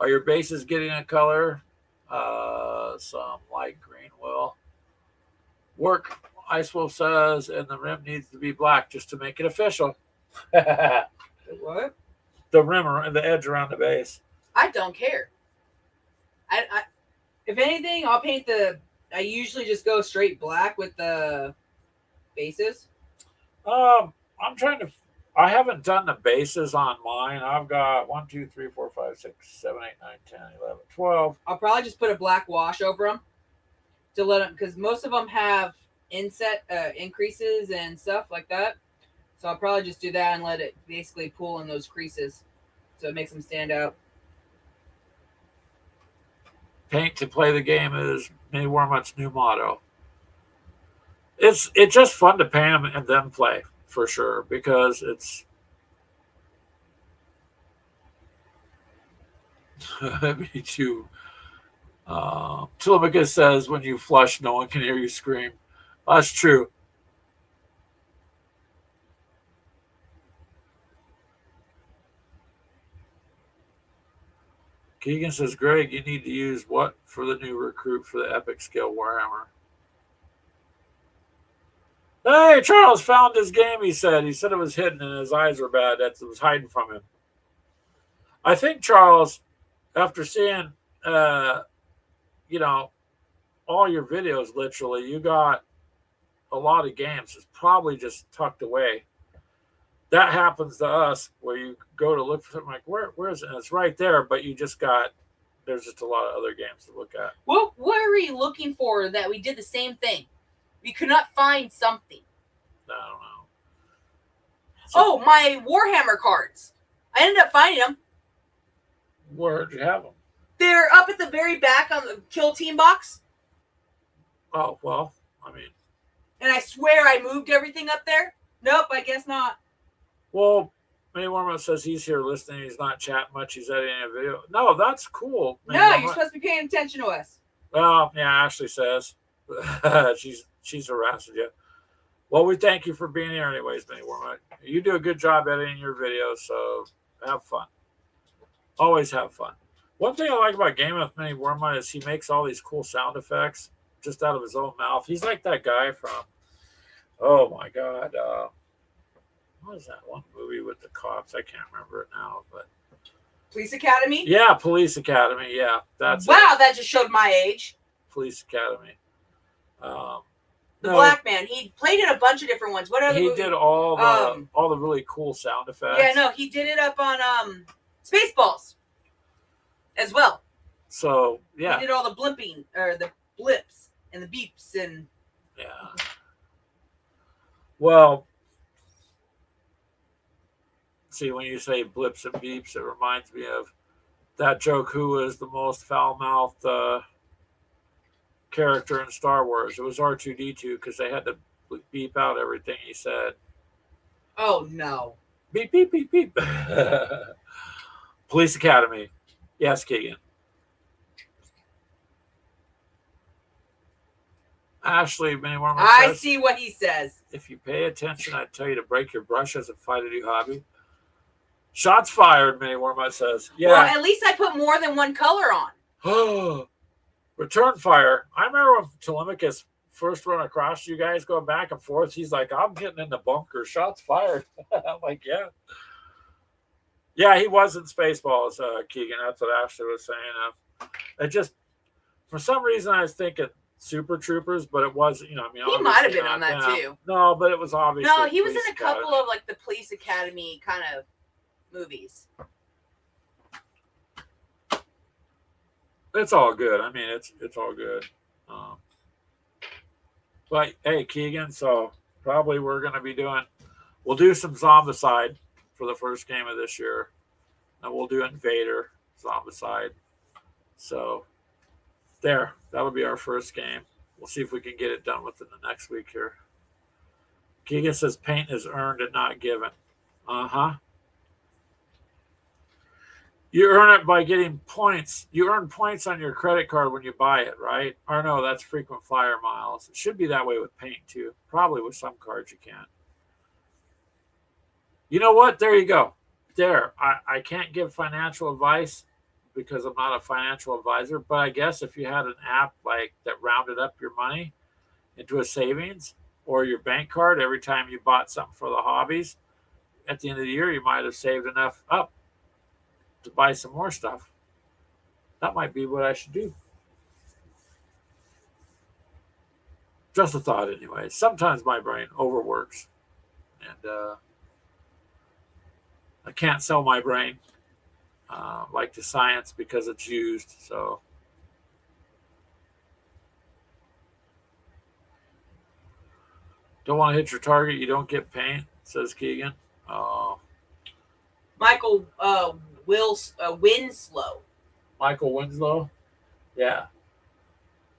Are your bases getting a color? Some light green will work. Icewolf says, and the rim needs to be black just to make it official. What? The rim and the edge around the base. I don't care. I if anything, I'll paint the. I usually just go straight black with the bases. I'm trying to. I haven't done the bases on mine. I've got 1, 2, 3, 4, 5, 6, 7, 8, 9, 10, 11, 12. I'll probably just put a black wash over them to let them, because most of them have inset increases and stuff like that. So I'll probably just do that and let it basically pull in those creases, so it makes them stand out. Paint to play the game is May Warmutt's new motto. It's just fun to paint them and then play. For sure, because it's me too. Tillamook says when you flush, no one can hear you scream. That's true. Keegan says, Greg, you need to use what for the new recruit for the epic scale Warhammer? Hey, Charles found his game, he said. He said it was hidden and his eyes were bad. That it was hiding from him. I think, Charles, after seeing, all your videos, literally, you got a lot of games. It's probably just tucked away. That happens to us where you go to look for something like, where is it? And it's right there, but there's just a lot of other games to look at. What were you looking for that we did the same thing? We could not find something. I don't know. So, my Warhammer cards. I ended up finding them. Where'd you have them? They're up at the very back on the Kill Team box. Oh, well, I mean, And I swear I moved everything up there. Nope, I guess not. Well, Manny Warma says he's here listening. He's not chatting much. He's editing a video. No, that's cool. No, you're supposed to be paying attention to us. Well, yeah, Ashley says she's harassing you. Well, we thank you for being here anyways, Manny Warma. You do a good job editing your videos, so have fun. Always have fun. One thing I like about gaming with Manny Warma is he makes all these cool sound effects just out of his own mouth. He's like that guy from, oh my God, what was that one movie with the cops? I can't remember it now, but Police Academy? Yeah, Police Academy. Yeah, that's that just showed my age. Police Academy. The Black Man. He played in a bunch of different ones. What other movie? He did all the really cool sound effects. Yeah, no, he did it up on Spaceballs as well. So yeah, he did all the blimping or the blips and the beeps and yeah. Well, see, when you say blips and beeps, it reminds me of that joke. Who is the most foul-mouthed character in Star Wars? It was R2-D2 because they had to beep out everything he said. Oh no! Beep beep beep beep. Police Academy. Yes, Keegan. Ashley, I see what he says. If you pay attention, I'd tell you to break your brushes and find a new hobby. Shots fired, Minnie Warma says. Yeah. Well, at least I put more than one color on. Return fire. I remember when Telemachus first run across you guys going back and forth. He's like, I'm getting in the bunker. Shots fired. I'm like, yeah. Yeah, he was in Spaceballs, Keegan. That's what Ashley was saying. It just, for some reason, I was thinking Super Troopers, but it wasn't, I mean, he might have been on that too. No, but it was obviously. No, he was in a couple of like the Police Academy kind of movies. It's all good. I mean, it's all good. But hey, Keegan, so probably we'll do some Zombicide for the first game of this year, and we'll do Invader Zombicide. So that'll be our first game. We'll see if we can get it done within the next week here. Keegan says paint is earned and not given. You earn it by getting points. You earn points on your credit card when you buy it, right? Or no, that's frequent flyer miles. It should be that way with paint too. Probably with some cards you can't. You know what? There you go. There. I can't give financial advice because I'm not a financial advisor, but I guess if you had an app like that rounded up your money into a savings or your bank card every time you bought something for the hobbies, at the end of the year, you might have saved enough up to buy some more stuff. That might be what I should do. Just a thought anyway. Sometimes my brain overworks and I can't sell my brain like to science because it's used. So don't want to hit your target, you don't get paint, says Keegan. Michael Winslow. Michael Winslow? Yeah.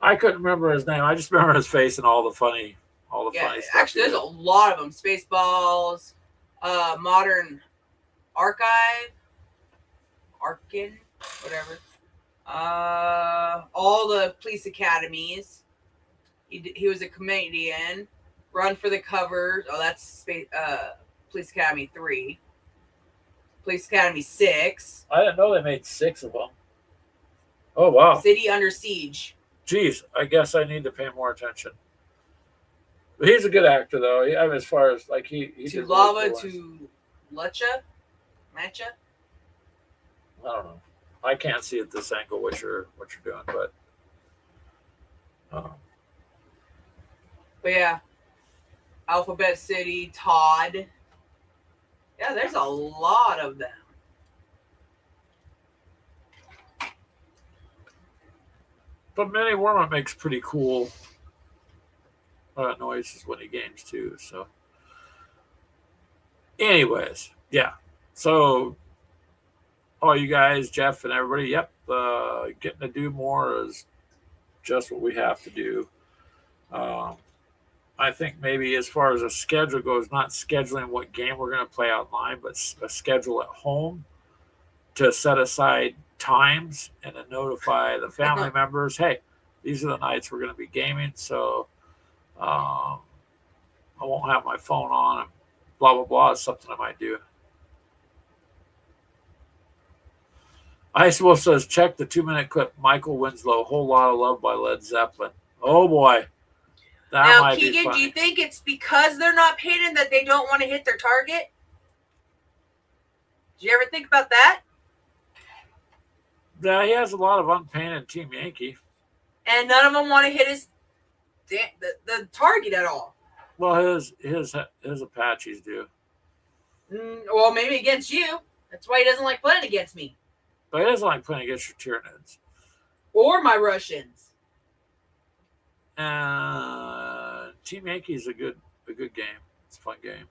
I couldn't remember his name. I just remember his face and all the funny stuff. Actually, there's a lot of them. Spaceballs, Modern Archive, Arkin, whatever. All the Police Academies. He was a comedian. Run for the Covers. Oh, that's Police Academy 3. Police Academy 6. I didn't know they made 6 of them. Oh, wow. City Under Siege. Geez, I guess I need to pay more attention. But he's a good actor, though. I mean, as far as, like, he To Lava, to Lecha? Matcha? I don't know. I can't see at this angle what you're doing, but... But, yeah. Alphabet City, Todd... Yeah, there's a lot of them. But Manny Warma makes pretty cool noises when he games too. So, anyways, yeah. So, all you guys, Jeff and everybody, yep, getting to do more is just what we have to do. I think maybe as far as a schedule goes, not scheduling what game we're going to play online, but a schedule at home to set aside times and to notify the family members, hey, these are the nights we're going to be gaming, so I won't have my phone on. And blah blah blah is something I might do. Ice Wolf says, check the 2-minute clip. Michael Winslow, Whole Lot of Love by Led Zeppelin. Oh boy. That now, might Keegan, be funny. Do you think it's because they're not painted that they don't want to hit their target? Did you ever think about that? Yeah, he has a lot of unpainted Team Yankee. And none of them want to hit the target at all. Well, his Apaches do. Well, maybe against you. That's why he doesn't like playing against me. But he doesn't like playing against your Tyranids. Or my Russians. Team Yankee is a good game. It's a fun game.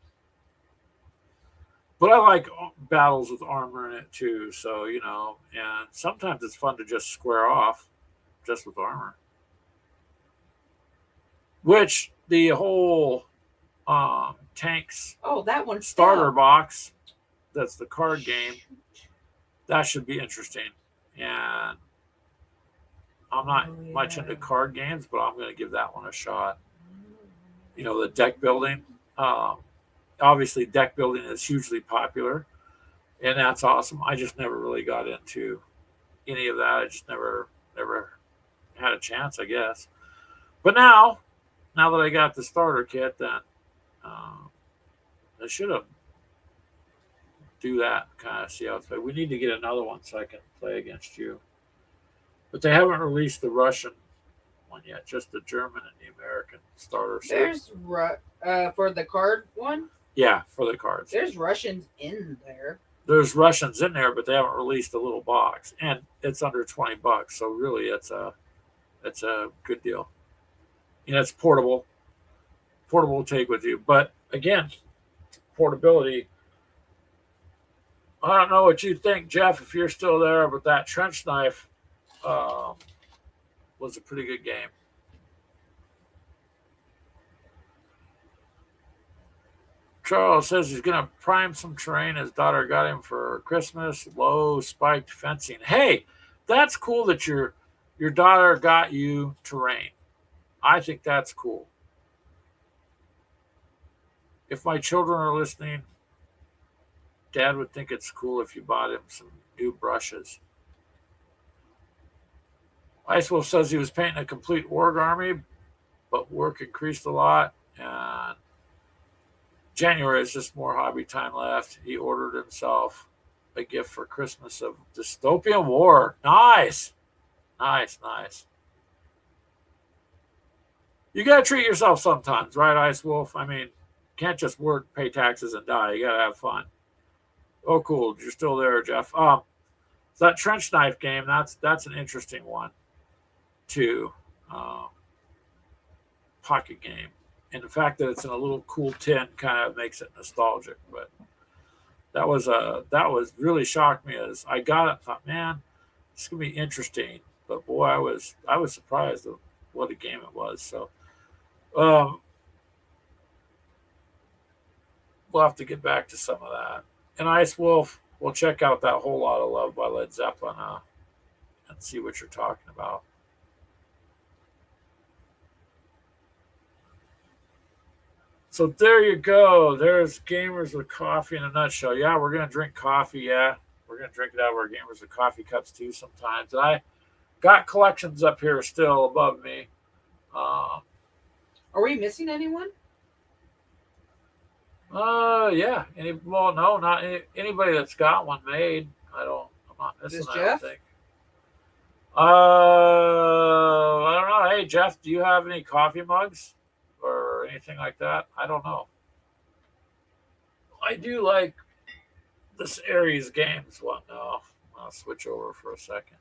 But I like battles with armor in it too. So, and sometimes it's fun to just square off just with armor. Which the whole tanks that one starter box, that's the card game, that should be interesting. And I'm not much into card games, but I'm going to give that one a shot. The deck building. Obviously, deck building is hugely popular, and that's awesome. I just never really got into any of that. I just never had a chance, I guess. But now that I got the starter kit, then I should have do that, kind of see how it's played. We need to get another one so I can play against you. But they haven't released the Russian one yet, just the German and the American starter set. There's for the card one? Yeah, for the cards. There's Russians in there. There's Russians in there, but they haven't released a little box, and it's under $20. So really, it's a good deal. It's portable to take with you. But again, portability. I don't know what you think, Jeff, if you're still there, but that trench knife was a pretty good game. Charles says he's going to prime some terrain. His daughter got him for Christmas. Low spiked fencing. Hey, that's cool that your daughter got you terrain. I think that's cool. If my children are listening, Dad would think it's cool if you bought him some new brushes. Ice Wolf says he was painting a complete Warg Army, but work increased a lot, and January is just more hobby time left. He ordered himself a gift for Christmas of Dystopian War. Nice. You got to treat yourself sometimes, right, Ice Wolf? I mean, can't just work, pay taxes, and die. You got to have fun. Oh, cool. You're still there, Jeff. So that trench knife game, that's an interesting one, too. Pocket game. And the fact that it's in a little cool tin kind of makes it nostalgic. But that was really shocked me as I got it and thought, man, it's gonna be interesting. But boy, I was surprised at what a game it was. So we'll have to get back to some of that. And Ice Wolf, we'll check out that Whole Lot of Love by Led Zeppelin and see what you're talking about. So there you go. There's Gamers with Coffee in a nutshell. Yeah, we're going to drink coffee. Yeah, we're going to drink it out of our Gamers with Coffee cups too sometimes. And I got collections up here still above me. Are we missing anyone? Yeah. No, not anybody that's got one made. I'm not missing. I don't think. I don't know. Hey, Jeff, do you have any coffee mugs or anything like that? I don't know. I do like this Ares Games one. No, I'll switch over for a second.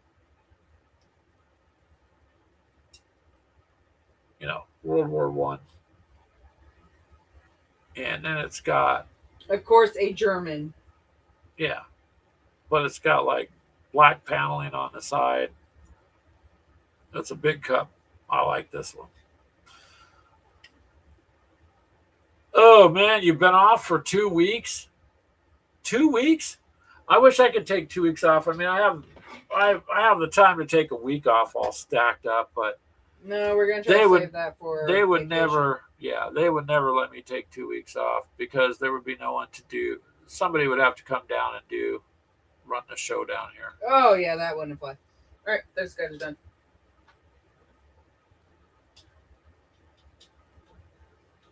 World War One. And then it's got, of course, a German. Yeah. But it's got like black paneling on the side. That's a big cup. I like this one. Oh man, you've been off for 2 weeks. 2 weeks? I wish I could take 2 weeks off. I mean, I have the time to take a week off all stacked up, but no, we're gonna try to save that for. They would vacation. Never. Yeah, they would never let me take 2 weeks off because there would be no one to do. Somebody would have to come down and run the show down here. Oh yeah, that wouldn't apply. All right, those guys are done.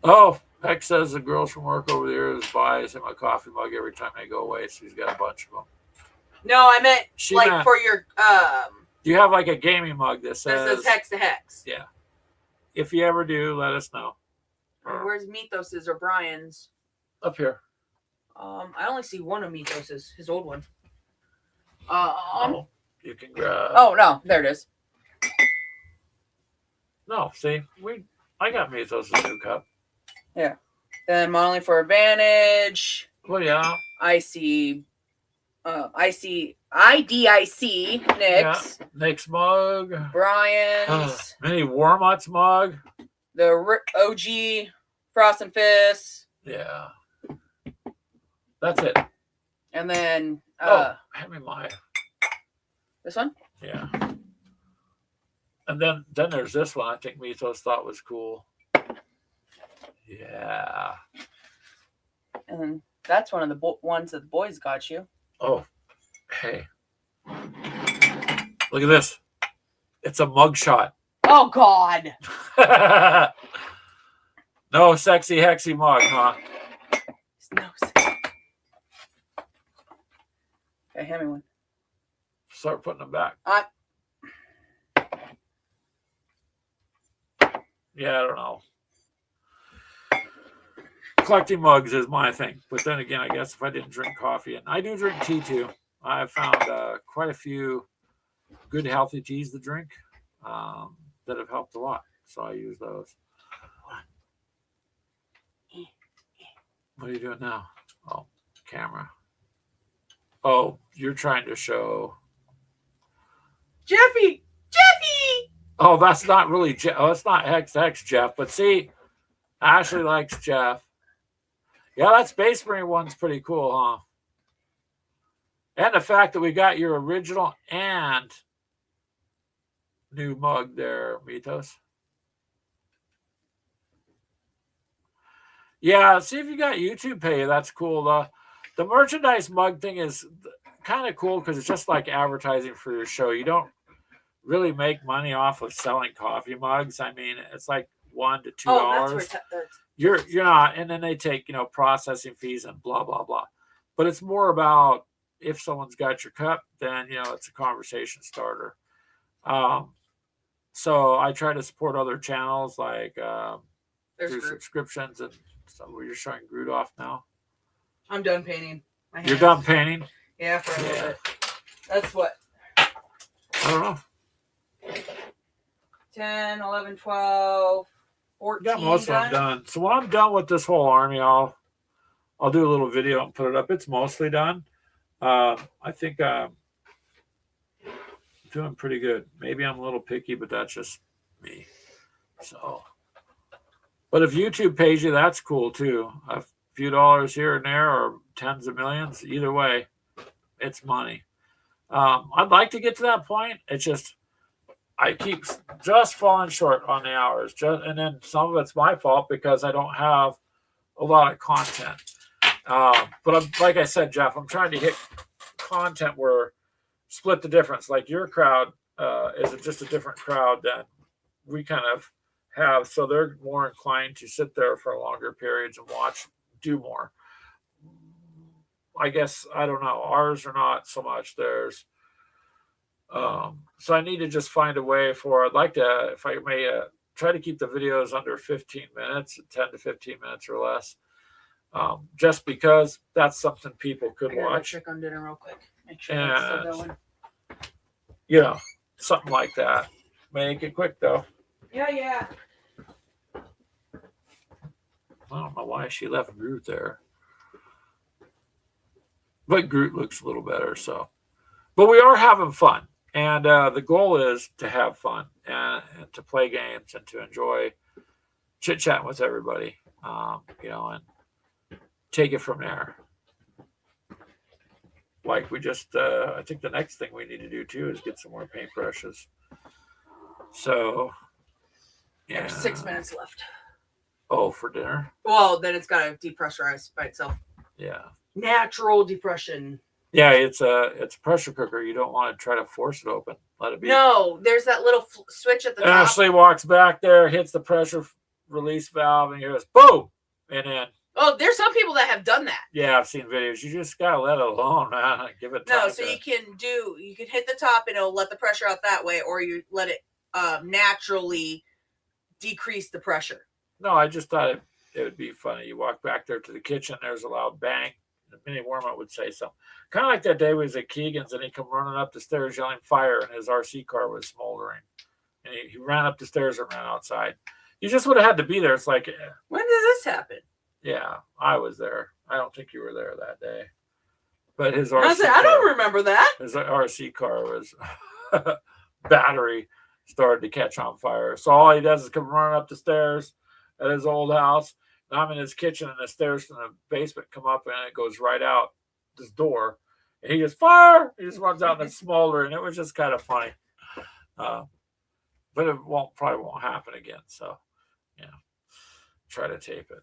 Oh, Heck says the girls from work over there buys him a coffee mug every time they go away, so he's got a bunch of them. No, I meant for your. Do you have like a gaming mug that says Hex to Hex? Yeah. If you ever do, let us know. Where's Mythos's or Brian's? Up here. I only see one of Mythos's, his old one. You can grab. Oh no, there it is. No, see, I got Mythos's new cup. Yeah. Then Modeling for Advantage. Well, yeah. I see IDIC, Nick's. Yeah. Nick's mug. Brian's. Mini Warmut's mug. The OG Frost and Fist. Yeah. That's it. And then hand me my. This one? Yeah. And then there's this one I think Mythos thought was cool. Yeah. And that's one of the ones that the boys got you. Oh, hey. Look at this. It's a mugshot. Oh, God. No sexy, hexy mug, huh? No sexy. Okay, hand me one. Start putting them back. Yeah, I don't know. Collecting mugs is my thing. But then again, I guess if I didn't drink coffee, and I do drink tea too. I've found quite a few good healthy teas to drink that have helped a lot. So I use those. What are you doing now? Oh, camera. Oh, you're trying to show. Jeffy! Oh, that's not really Jeff. Oh, it's not Hex Jeff. But see, Ashley likes Jeff. Yeah, that Space Marine one's pretty cool, huh? And the fact that we got your original and new mug there, Mythos. Yeah, see if you got YouTube pay. That's cool. The merchandise mug thing is kind of cool because it's just like advertising for your show. You don't really make money off of selling coffee mugs. I mean, it's like $1 to $2. You're not, and then they take processing fees and blah blah blah. But it's more about if someone's got your cup, then it's a conversation starter. So I try to support other channels like through subscriptions and stuff. Where you're showing Groot off now. I'm done painting. You're done painting? Yeah, for a little bit. That's what. I don't know. 10, 11, 12, 14. Got most of them done. So when I'm done with this whole army, I'll do a little video and put it up. It's mostly done. I think I'm doing pretty good. Maybe I'm a little picky, but that's just me. So, but if YouTube pays you, that's cool too. A few dollars here and there, or tens of millions. Either way, it's money. I'd like to get to that point. It's just I keep just falling short on the hours. And then some of it's my fault because I don't have a lot of content. But like I said, Jeff, I'm trying to hit content where split the difference. Like your crowd is just a different crowd than we kind of have. So they're more inclined to sit there for longer periods and watch, do more. I guess, I don't know. Ours are not so much. There's so I need to just find a way I'd like to, if I may, try to keep the videos under 15 minutes, 10 to 15 minutes or less. Just because that's something people could watch. Check on dinner real quick. Make sure that's still going. Something like that. Make it quick though. Yeah. I don't know why she left Groot there. But Groot looks a little better, so. But we are having fun. And the goal is to have fun and to play games and to enjoy chit-chatting with everybody. and take it from there. Like we just, I think the next thing we need to do too is get some more paintbrushes. So, yeah. There's 6 minutes left. Oh, for dinner? Well, then it's got to depressurize by itself. Yeah. Natural depression. Yeah, it's a pressure cooker. You don't want to try to force it open. Let it be. No, there's that little switch at the top. Ashley walks back there, hits the pressure release valve, and goes boom, and then. Oh, there's some people that have done that. Yeah, I've seen videos. You just gotta let it alone, man. Give it time. No, so you can hit the top and it'll let the pressure out that way, or you let it naturally decrease the pressure. No, I just thought it would be funny. You walk back there to the kitchen, there's a loud bang. Minnie Warmont would say something. Kind of like that day we was at Keegan's and he come running up the stairs yelling fire and his RC car was smoldering. And he ran up the stairs and ran outside. You just would have had to be there. It's like... When did this happen? Yeah, I was there. I don't think you were there that day. But his RC car... I don't remember that. His RC car was... battery started to catch on fire. So all he does is come running up the stairs at his old house. And I'm in his kitchen and the stairs from the basement come up and it goes right out this door. And he just fire. He just runs out and it's smoldering. It was just kind of funny. But it probably won't happen again. So, yeah, try to tape it.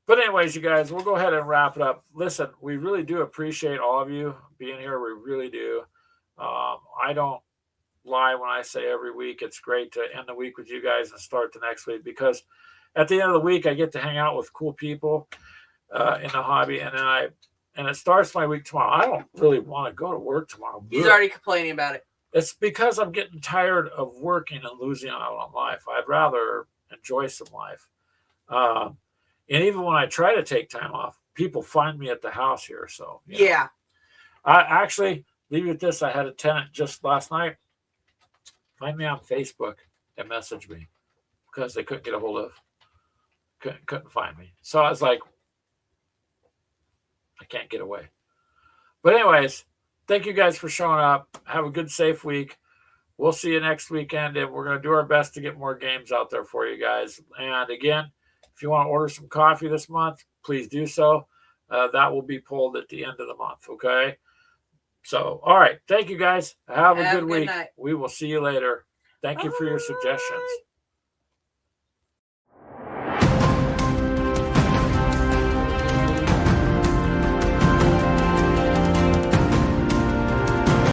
But anyways, you guys, we'll go ahead and wrap it up. Listen, we really do appreciate all of you being here. We really do. I don't lie when I say every week it's great to end the week with you guys and start the next week, because at the end of the week I get to hang out with cool people in the hobby, and it starts my week tomorrow. I don't really want to go to work tomorrow. He's already complaining about it. It's because I'm getting tired of working and losing out on life. I'd rather enjoy some life. And even when I try to take time off, people find me at the house here. So yeah. I actually leave you with this. I had a tenant just last night find me on Facebook and message me because they couldn't get a hold of, couldn't find me. So I was like, I can't get away. But anyways, thank you guys for showing up. Have a good, safe week. We'll see you next weekend, and we're going to do our best to get more games out there for you guys. And again, if you want to order some coffee this month, please do so. That will be pulled at the end of the month, okay? So, all right. Thank you, guys. Have a good week. Night. We will see you later. Thank you for your suggestions.